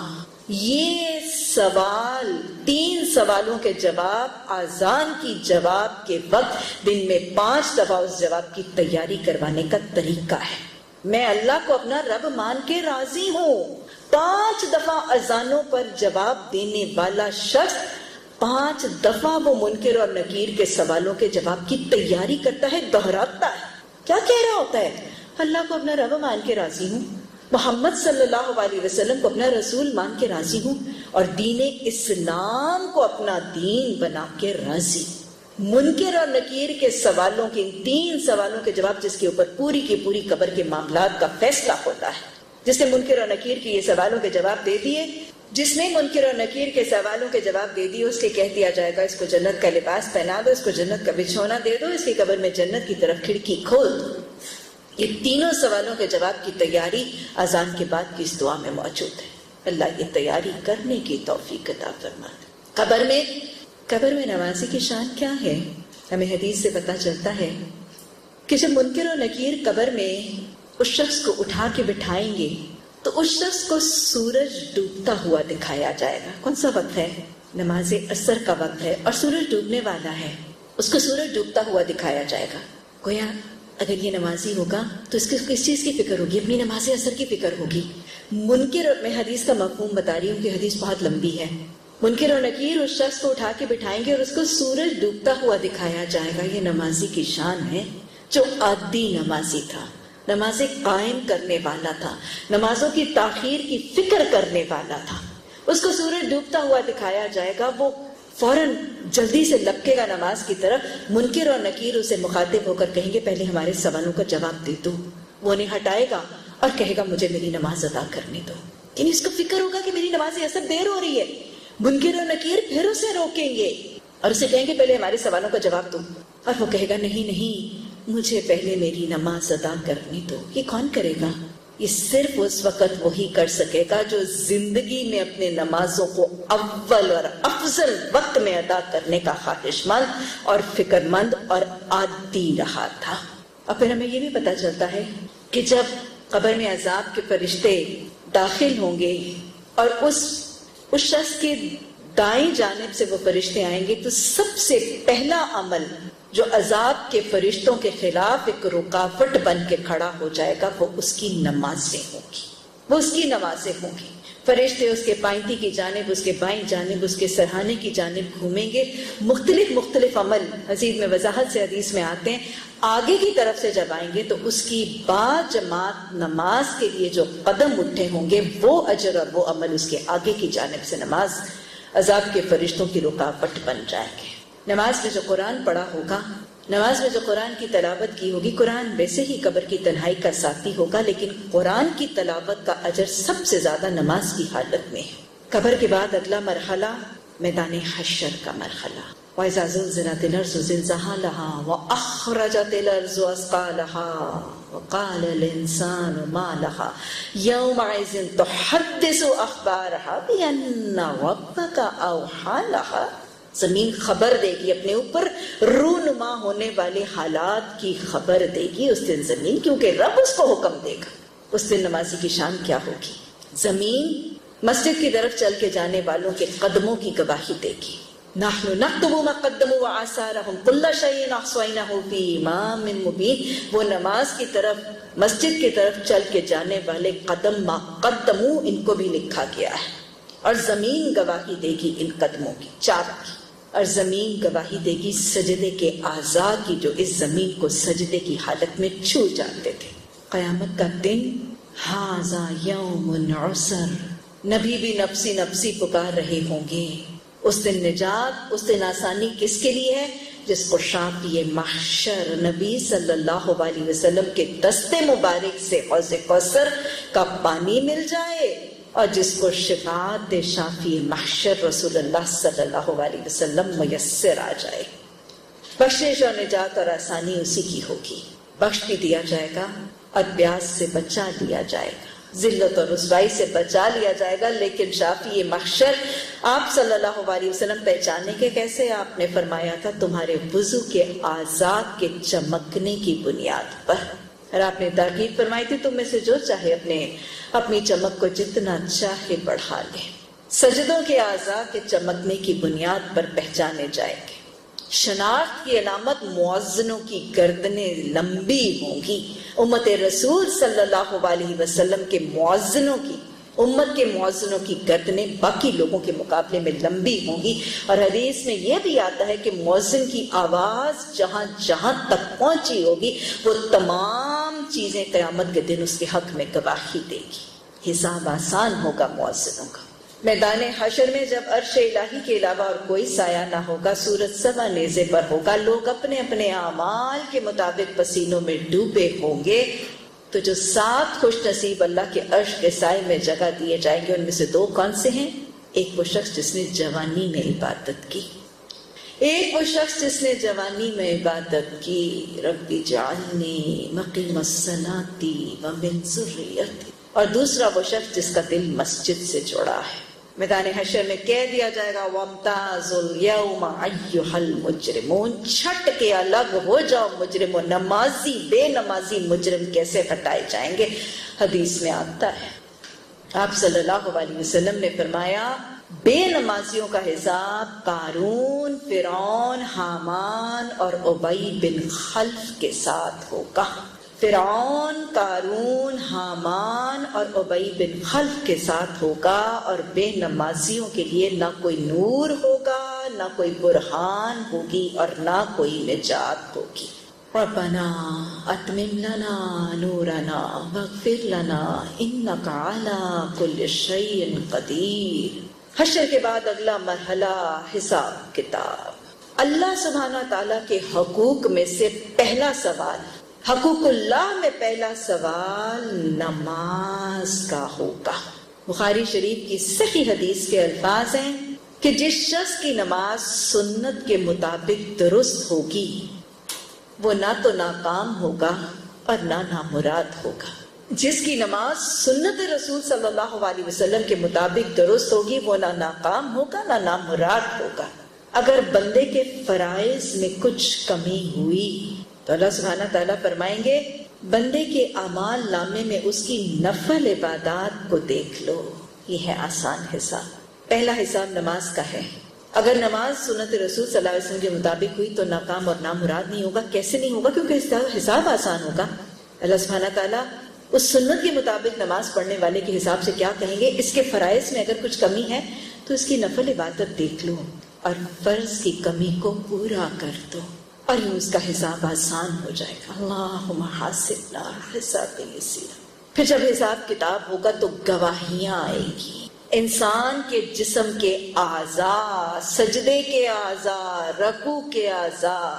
یہ سوال 3 سوالوں کے جواب اذان کی جواب کے وقت دن میں 5 دفعہ اس جواب کی تیاری کروانے کا طریقہ ہے. میں اللہ کو اپنا رب مان کے راضی ہوں. 5 دفعہ اذانوں پر جواب دینے والا شخص 5 دفعہ وہ منکر اور نکیر کے سوالوں کے جواب کی تیاری کرتا ہے، دہراتا ہے. کیا کہہ رہا ہوتا ہے؟ اللہ کو اپنا رب مان کے راضی ہوں، محمد صلی اللہ علیہ وسلم کو اپنا رسول مان کے راضی ہوں، اور دین اسلام کو اپنا دین بنا کے راضی. منکر اور نکیر کے سوالوں کے 3 سوالوں کے جواب جس کے اوپر پوری کی پوری قبر کے معاملات کا فیصلہ ہوتا ہے. جس نے منکر اور نکیر کے یہ سوالوں کے جواب دے دیے، جس نے منکر اور نکیر کے سوالوں کے جواب دے دیے، اس کے کہہ دیا جائے گا اس کو جنت کا لباس پہنا دو، اس کو جنت کا بچھونا دے دو، اس کی قبر میں جنت کی طرف کھڑکی کھول دو. یہ 3 سوالوں کے جواب کی تیاری اذان کے بعد کی اس دعا میں موجود ہے. اللہ یہ تیاری کرنے کی توفیق عطا فرمائے. قبر میں نمازی کی شان کیا ہے؟ ہمیں حدیث سے پتہ چلتا ہے کہ جب منکر و نکیر قبر میں اس شخص کو اٹھا کے بٹھائیں گے تو اس شخص کو سورج ڈوبتا ہوا دکھایا جائے گا. کون سا وقت ہے؟ نماز عصر کا وقت ہے اور سورج ڈوبنے والا ہے. اس کو سورج ڈوبتا ہوا دکھایا جائے گا. گویا اگر یہ نمازی ہوگا تو اس کی کس چیز کی فکر ہوگی؟ اپنی نماز عصر کی فکر ہوگی. منکر، میں حدیث کا مفہوم بتا رہی ہوں کہ حدیث بہت لمبی ہے. منکر و نکیر اس شخص کو اٹھا کے بٹھائیں گے اور اس کو سورج ڈوبتا ہوا دکھایا جائے گا. یہ نمازی کی شان ہے جو عادی نمازی تھا، نمازیں قائم کرنے والا تھا، نمازوں کی تاخیر کی فکر کرنے والا تھا. اس کو سورج ڈوبتا ہوا دکھایا جائے گا، وہ فوراً جلدی سے لپکے گا نماز کی طرف. منکر اور نکیر اسے مخاطب ہو کر کہیں گے پہلے ہمارے سوالوں کا جواب دے دو. وہ انہیں ہٹائے گا اور کہے گا مجھے میری نماز ادا کرنے دو. یعنی اس کو فکر ہوگا کہ میری نماز عصر دیر ہو رہی ہے. منکر و نکیر پھر اسے روکیں گے اور اسے کہیں گے پہلے ہمارے سوالوں کا جواب دو، اور وہ کہے گا نہیں نہیں، مجھے پہلے میری نماز ادا کرنے دو. یہ کون کرے گا؟ یہ صرف اس وقت وہی کر سکے گا جو زندگی میں اپنے نمازوں کو اول اور افضل وقت میں ادا کرنے کا خواہش مند اور فکر مند اور عادی رہا تھا. اور پھر ہمیں یہ بھی پتہ چلتا ہے کہ جب قبر میں عذاب کے فرشتے داخل ہوں گے اور اس شخص کے دائیں جانب سے وہ فرشتے آئیں گے تو سب سے پہلا عمل جو عذاب کے فرشتوں کے خلاف ایک رکاوٹ بن کے کھڑا ہو جائے گا وہ اس کی نمازیں ہوں گی، وہ اس کی نمازیں ہوں گی۔ فرشتے اس کے پائنتی کی جانب، اس کے بائیں جانب، اس کے سرہانے کی جانب گھومیں گے۔ مختلف عمل مزید میں وضاحت سے حدیث میں آتے ہیں۔ آگے کی طرف سے جب آئیں گے تو اس کی با جماعت نماز کے لیے جو قدم اٹھے ہوں گے وہ اجر اور وہ عمل اس کے آگے کی جانب سے نماز عذاب کے فرشتوں کی رکاوٹ بن جائیں گے۔ نماز میں جو قرآن پڑھا ہوگا، نماز میں جو قرآن کی تلاوت کی ہوگی، قرآن ویسے ہی قبر کی تنہائی کا ساتھی ہوگا، لیکن قرآن کی تلاوت کا اجر سب سے زیادہ نماز کی حالت میں ہے۔ قبر کے بعد اگلا مرحلہ میدان حشر کا مرحلہ۔ وَإِذَا زُلْزِلَتِ الْأَرْضُ زِلْزَالَهَا وَأَخْرَجَتِ الْأَرْضُ أَثْقَالَهَا وَقَالَ الْإِنسَانُ مَا لَهَا يَوْمَئِذٍ تُحَدِّثُ أَخْبَارَهَا بِأَنَّ رَبَّكَ أَوْحَىٰ لَهَا۔ زمین خبر دے گی، اپنے اوپر رونما ہونے والے حالات کی خبر دے گی اس دن زمین، کیونکہ رب اس کو حکم دے گا۔ اس دن نمازی کی شان کیا ہوگی؟ زمین مسجد کی طرف چل کے جانے والوں کے قدموں کی گواہی دے گی۔ نحن نكتب ما قدموا وآثارهم كل شيء احصيناه في امام مبين۔ وہ نماز کی طرف، مسجد کی طرف چل کے جانے والے قدم ما قدموا، ان کو بھی لکھا گیا ہے، اور زمین گواہی دے گی ان قدموں کی، چار کی، اور زمین گواہی دے گی سجدے کے اعضاء کی جو اس زمین کو سجدے کی حالت میں چھو جاتے تھے۔ قیامت کا دن ھذا یوم عسر، نبی بھی نفسی نفسی پکار رہے ہوں گے۔ اس دن نجات، اس دن آسانی کس کے لیے ہے؟ جس کو شافی محشر نبی صلی اللہ علیہ وسلم کے دست مبارک سے حوض کوثر کا پانی مل جائے، اور جس کو شفاعت شافی محشر رسول اللہ صلی اللہ علیہ وسلم میسر آ جائے۔ بخشش اور نجات اور آسانی اسی کی ہوگی۔ بخش بھی دیا جائے گا اور پیاس سے بچا لیا جائے گا، ذلت اور رسوائی سے بچا لیا جائے گا۔ لیکن شافی محشر آپ صلی اللہ علیہ وسلم پہچانے کے کیسے؟ آپ نے فرمایا تھا تمہارے وضو کے اعضاء کے چمکنے کی بنیاد پر، اور آپ نے تاکید فرمائی تھی تم میں سے جو چاہے اپنی چمک کو جتنا چاہے بڑھا لے۔ سجدوں کے اعضاء کے چمکنے کی بنیاد پر پہچانے جائیں گے۔ شناخت کی علامت مؤذنوں کی گردنیں لمبی ہوں گی۔ امت رسول صلی اللہ علیہ وسلم کے مؤذنوں کی، امت کے مؤذنوں کی گردنیں باقی لوگوں کے مقابلے میں لمبی ہوں گی۔ اور حدیث میں یہ بھی آتا ہے کہ مؤذن کی آواز جہاں جہاں تک پہنچی ہوگی وہ تمام چیزیں قیامت کے دن اس کے حق میں گواہی دے گی۔ حساب آسان ہوگا مؤذنوں کا۔ میدان حشر میں جب عرش الہی کے علاوہ اور کوئی سایہ نہ ہوگا، سورج سوا نیزے پر ہوگا، لوگ اپنے اپنے اعمال کے مطابق پسینوں میں ڈوبے ہوں گے، تو جو 7 خوش نصیب اللہ کے عرش کے سائے میں جگہ دیے جائیں گے ان میں سے 2 کون سے ہیں؟ ایک وہ شخص جس نے جوانی میں عبادت کی، ایک وہ شخص جس نے جوانی میں عبادت کی، رب اجعلنی مقیم الصلاۃ ومن ذریتی، اور دوسرا وہ شخص جس کا دل مسجد سے جڑا ہے۔ میدان حشر میں کہہ دیا جائے گا وَامْتَازُوا الْيَوْمَ أَيُّهَا الْمُجْرِمُونَ، چھٹ کے الگ ہو جاؤ مجرموں، نمازی بے نمازی مجرم کیسے ہٹائے جائیں گے۔ حدیث میں آتا ہے، آپ صلی اللہ علیہ وسلم نے فرمایا بے نمازیوں کا حساب قارون، فرعون، حامان اور ابی بن خلف کے ساتھ ہوگا۔ فرعون، قارون، حامان اور ابی بن خلف کے ساتھ ہوگا، اور بے نمازیوں کے لیے نہ کوئی نور ہوگا، نہ کوئی برہان ہوگی، اور نہ کوئی نجات ہوگی۔ ربنا اتمم لنا نورنا واغفر لنا انک علی کل شیء قدیر۔ حشر کے بعد اگلا مرحلہ حساب کتاب۔ اللہ سبحانہ تعالیٰ کے حقوق میں سے پہلا سوال، حقوق اللہ میں پہلا سوال نماز کا ہوگا۔ بخاری شریف کی صحیح حدیث کے الفاظ ہیں کہ جس شخص کی نماز سنت کے مطابق درست ہوگی وہ نہ تو ناکام ہوگا اور نہ نامراد ہوگا۔ جس کی نماز سنت رسول صلی اللہ علیہ وسلم کے مطابق درست ہوگی وہ نہ ناکام ہوگا نہ نامراد ہوگا۔ اگر بندے کے فرائض میں کچھ کمی ہوئی تو اللہ سبحانہ تعالیٰ فرمائیں گے بندے کے اعمال نامے میں اس کی نفل عبادات کو دیکھ لو، یہ ہے آسان حساب۔ پہلا حساب نماز کا ہے. اگر نماز سنت رسول صلی اللہ علیہ وسلم کے مطابق ہوئی تو ناکام اور نامراد نہیں ہوگا. کیسے نہیں ہوگا؟ کیونکہ حساب آسان ہوگا. اللہ سبحانہ تعالیٰ اس سنت کے مطابق نماز پڑھنے والے کے حساب سے کیا کہیں گے؟ اس کے فرائض میں اگر کچھ کمی ہے تو اس کی نفل عبادت دیکھ لو اور فرض کی کمی کو پورا کر دو اور یوں اس کا حساب آسان ہو جائے گا. اللہم حاسبنا حسابا یسیرا. پھر جب حساب کتاب ہوگا تو گواہیاں آئے گی. انسان کے جسم کے اعضاء، سجدے کے اعضاء، رکوع کے اعضاء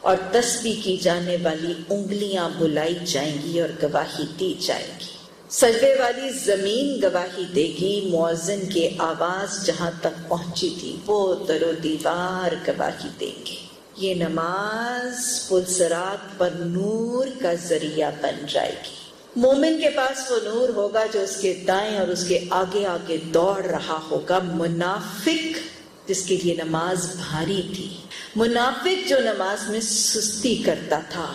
اور تسبیح کی جانے والی انگلیاں بلائی جائیں گی اور گواہی دی جائے گی. سجدے والی زمین گواہی دے گی. مؤذن کی آواز جہاں تک پہنچی تھی وہ در و دیوار گواہی دیں گے. یہ نماز پل صراط پر نور کا ذریعہ بن جائے گی. مومن کے پاس وہ نور ہوگا جو اس کے دائیں اور اس کے آگے آگے دوڑ رہا ہوگا. منافق جس کے لیے نماز بھاری تھی، منافق جو نماز میں سستی کرتا تھا،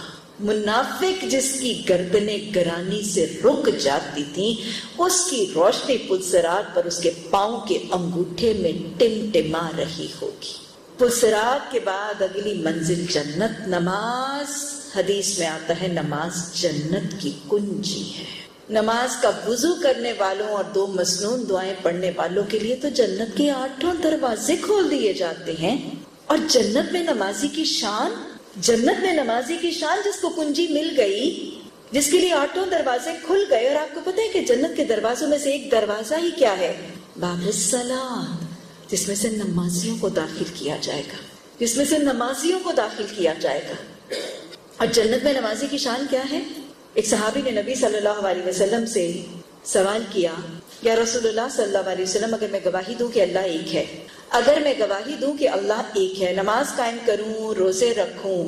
منافق جس کی گردنیں گرانی سے رک جاتی تھیں، اس کی روشنی پل صراط پر اس کے پاؤں کے انگوٹھے میں ٹمٹما رہی ہوگی. پل صراط کے بعد اگلی منزل جنت. نماز، حدیث میں آتا ہے، نماز جنت کی کنجی ہے. نماز کا وضو کرنے والوں اور 2 مسنون دعائیں پڑھنے والوں کے لیے تو جنت کے 8 دروازے کھول دیے جاتے ہیں. اور جنت میں نمازی کی شان، جنت میں نمازی کی شان جس کو کنجی مل گئی، جس کے لیے 8 دروازے کھل گئے. اور آپ کو پتہ ہے کہ جنت کے دروازوں میں سے ایک دروازہ ہی کیا ہے؟ باب الصلاۃ، جس میں سے نمازیوں کو داخل کیا جائے گا، جس میں سے نمازیوں کو داخل کیا جائے گا. اور جنت میں نمازی کی شان کیا ہے؟ ایک صحابی نے نبی صلی اللہ علیہ وسلم سے سوال کیا، یا رسول اللہ صلی اللہ علیہ وسلم، اگر میں گواہی دوں کہ اللہ ایک ہے، اگر میں گواہی دوں کہ اللہ ایک ہے، نماز قائم کروں، روزے رکھوں،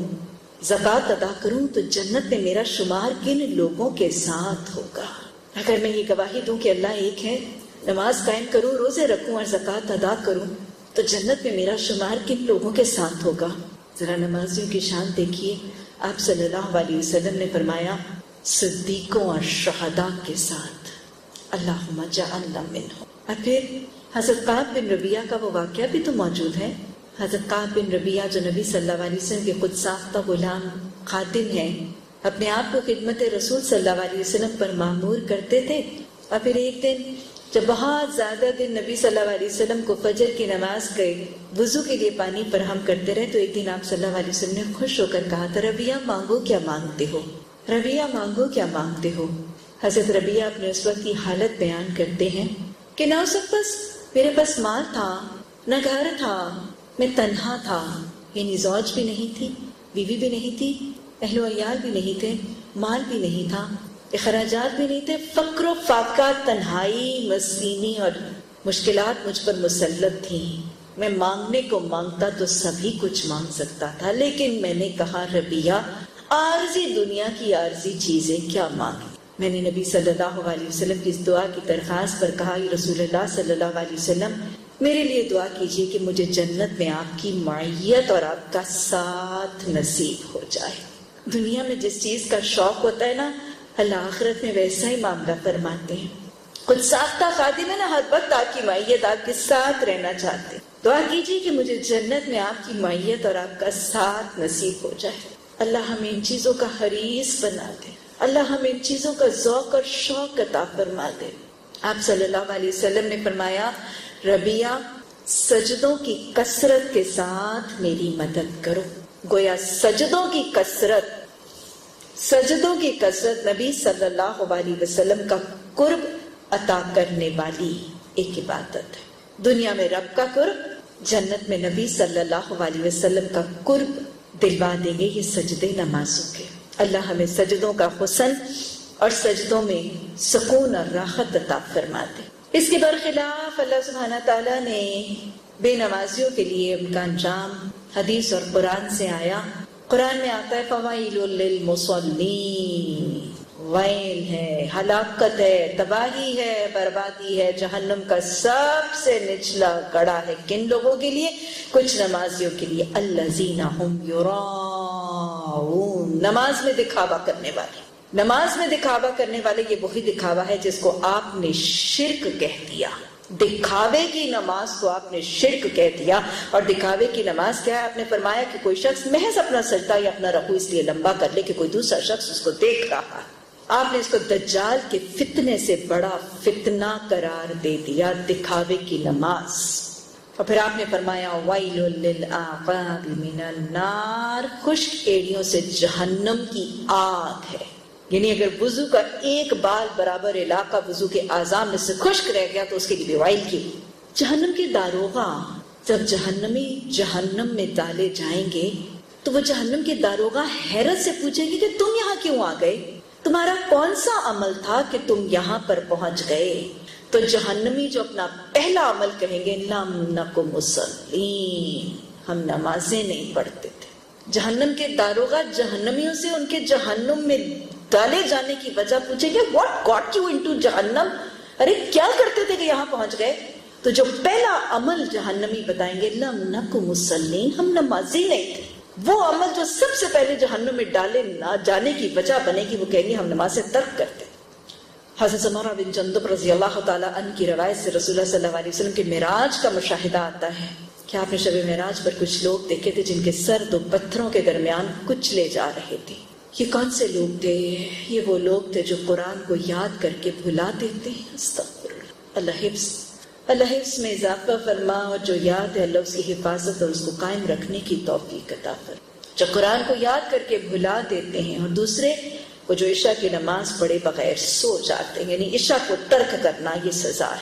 زکوٰۃ ادا کروں، تو جنت میں میرا شمار کن لوگوں کے ساتھ ہوگا؟ اگر میں یہ گواہی دوں کہ اللہ ایک ہے، نماز قائم کروں، روزے رکھوں اور زکوٰۃ ادا کروں، تو جنت میں میرا شمار کن لوگوں کے ساتھ ہوگا؟ ذرا نمازیوں کی شان دیکھیے. آپ صلی اللہ علیہ وسلم نے فرمایا صدیقوں اور شہداء کے ساتھ. اللہم اجعلنا منہم. اور پھر حضرت کعب بن ربیعہ کا وہ واقعہ بھی تو موجود ہے. حضرت کعب بن ربیعہ جو نبی صلی اللہ علیہ وسلم کے خود ساختہ غلام خادم ہیں، اپنے آپ کو خدمت رسول صلی اللہ علیہ وسلم پر مامور کرتے تھے. اور پھر ایک دن جب بہت زیادہ دن نبی صلی اللہ علیہ وسلم کو فجر کی نماز کے وضو کے لیے پانی فراہم کرتے رہے، تو ایک دن آپ صلی اللہ علیہ وسلم نے خوش ہو کر کہا تھا، ربیہ مانگو کیا مانگتے ہو، ربیہ مانگو کیا مانگتے ہو. حضرت ربیہ اپنے اس وقت کی حالت بیان کرتے ہیں کہ نہ اس وقت بس میرے پاس مال تھا، نہ گھر تھا، میں تنہا تھا، یعنی زوج بھی نہیں تھی، بیوی بھی نہیں تھی، اہل و عیال بھی نہیں تھے، مال بھی نہیں تھا، اخراجات بھی نہیں تھے. فقر و فاقہ، تنہائی، مسکینی اور مشکلات مجھ پر مسلط تھیں. میں مانگنے کو مانگتا تو سبھی کچھ مانگ سکتا تھا، لیکن میں نے کہا ربیہ عارضی دنیا کی عارضی چیزیں کیا مانگی. میں نے نبی صلی اللہ علیہ وسلم کی اس دعا کی درخواست پر کہا، رسول اللہ صلی اللہ علیہ وسلم میرے لیے دعا کیجیے کہ مجھے جنت میں آپ کی معیت اور آپ کا ساتھ نصیب ہو جائے. دنیا میں جس چیز کا شوق ہوتا ہے نا، اللہ آخرت میں ویسا ہی معاملہ فرماتے ہیں. خود ساختہ خادم ہے نا، ہر وقت آپ کی معیت، آپ کے ساتھ رہنا چاہتے ہیں. دعا کیجیے کہ مجھے جنت میں آپ کی معیت اور آپ کا ساتھ نصیب ہو جائے. اللہ ہمیں ان چیزوں کا حریص بنا دے، اللہ ہمیں ان چیزوں کا ذوق اور شوق عطا فرما دے. آپ صلی اللہ علیہ وسلم نے فرمایا، ربیہ سجدوں کی کثرت کے ساتھ میری مدد کرو. گویا سجدوں کی کثرت نبی صلی اللہ علیہ وسلم کا قرب عطا کرنے والی ایک عبادت ہے. دنیا میں رب کا قرب، جنت میں نبی صلی اللہ علیہ وسلم کا قرب دلوا دیں گے یہ سجدے نمازوں کے. اللہ ہمیں سجدوں کا حسن اور سجدوں میں سکون اور راحت عطا فرما دے. اس کے برخلاف اللہ سبحانہ تعالیٰ نے بے نمازیوں کے لیے ان کا انجام حدیث اور قرآن سے آیا. قرآن میں آتا ہے فوائل للمصلین، ویل ہے، ہلاکت ہے، تباہی ہے، بربادی ہے، جہنم کا سب سے نچلا گڑھا ہے. کن لوگوں کے لیے؟ کچھ نمازیوں کے لیے. الذین ھم یراؤن، نماز میں دکھاوا کرنے والے. نماز میں دکھاوا کرنے والے، یہ وہی دکھاوا ہے جس کو آپ نے شرک کہہ دیا. دکھاوے کی نماز کو آپ نے شرک کہہ دیا. اور دکھاوے کی نماز کیا ہے؟ آپ نے فرمایا کہ کوئی شخص محض اپنا سجدہ یا اپنا رکوع اس لیے لمبا کر لے کہ کوئی دوسرا شخص اس کو دیکھ رہا ہے. آپ نے اس کو دجال کے فتنے سے بڑا فتنہ قرار دے دیا، دکھاوے کی نماز. اور پھر آپ نے فرمایا وَيْلٌ لِلْأَعْقَابِ مِنَ النَّارِ، خشک ایڑیوں سے جہنم کی آگ ہے. یعنی اگر وضو کا ایک بال برابر علاقہ وضو کے اعضاء میں سے خشک رہ گیا تو اس کے لیے بھی وائل کی. جہنم کے داروغہ جب جہنمی جہنم میں ڈالے جائیں گے تو وہ جہنم کے داروغہ حیرت سے پوچھیں گے کہ تم یہاں کیوں آ گئے؟ تمہارا کون سا عمل تھا کہ تم یہاں پر پہنچ گئے؟ تو جہنمی جو اپنا پہلا عمل کہیں گے لم نک مصلین، ہم نمازیں نہیں پڑھتے تھے. جہنم کے داروغہ جہنمیوں سے ان کے جہنم میں ڈالے جانے کی وجہ پوچھیں گے واٹ گاٹ یو انٹو جہنم، ارے کیا کرتے تھے کہ یہاں پہنچ گئے؟ تو جو پہلا عمل جہنمی بتائیں گے لم نک مصلین، ہم نمازی نہیں تھے. وہ عمل جو سب سے پہلے جہنم میں ڈالے نہ جانے کی وجہ بنے گی، وہ کہیں گے ہم نمازیں ترک کرتے. حضرت سمرہ بن جندب رضی اللہ تعالیٰ عنہ کی روایت سے رسول اللہ صلی اللہ علیہ وسلم کے معراج کا مشاہدہ آتا ہے کہ آپ نے شب معراج پر کچھ لوگ دیکھے تھے جن کے سر دو پتھروں کے درمیان کچلے جا رہے تھے. یہ کون سے لوگ تھے؟ یہ وہ لوگ تھے جو قرآن کو یاد کر کے بھلا دیتے ہیں. استغفر اللہ. اللہ حفظ میں اضافہ فرما، اور جو یاد ہے اللہ اس کی حفاظت اور اس کو قائم رکھنے کی توفیق عطا فرما. جو قرآن کو یاد کر کے بھلا دیتے ہیں، اور دوسرے وہ جو عشاء کی نماز پڑھے بغیر سو جاتے ہیں، یعنی عشاء کو ترک کرنا یہ سزا ہے.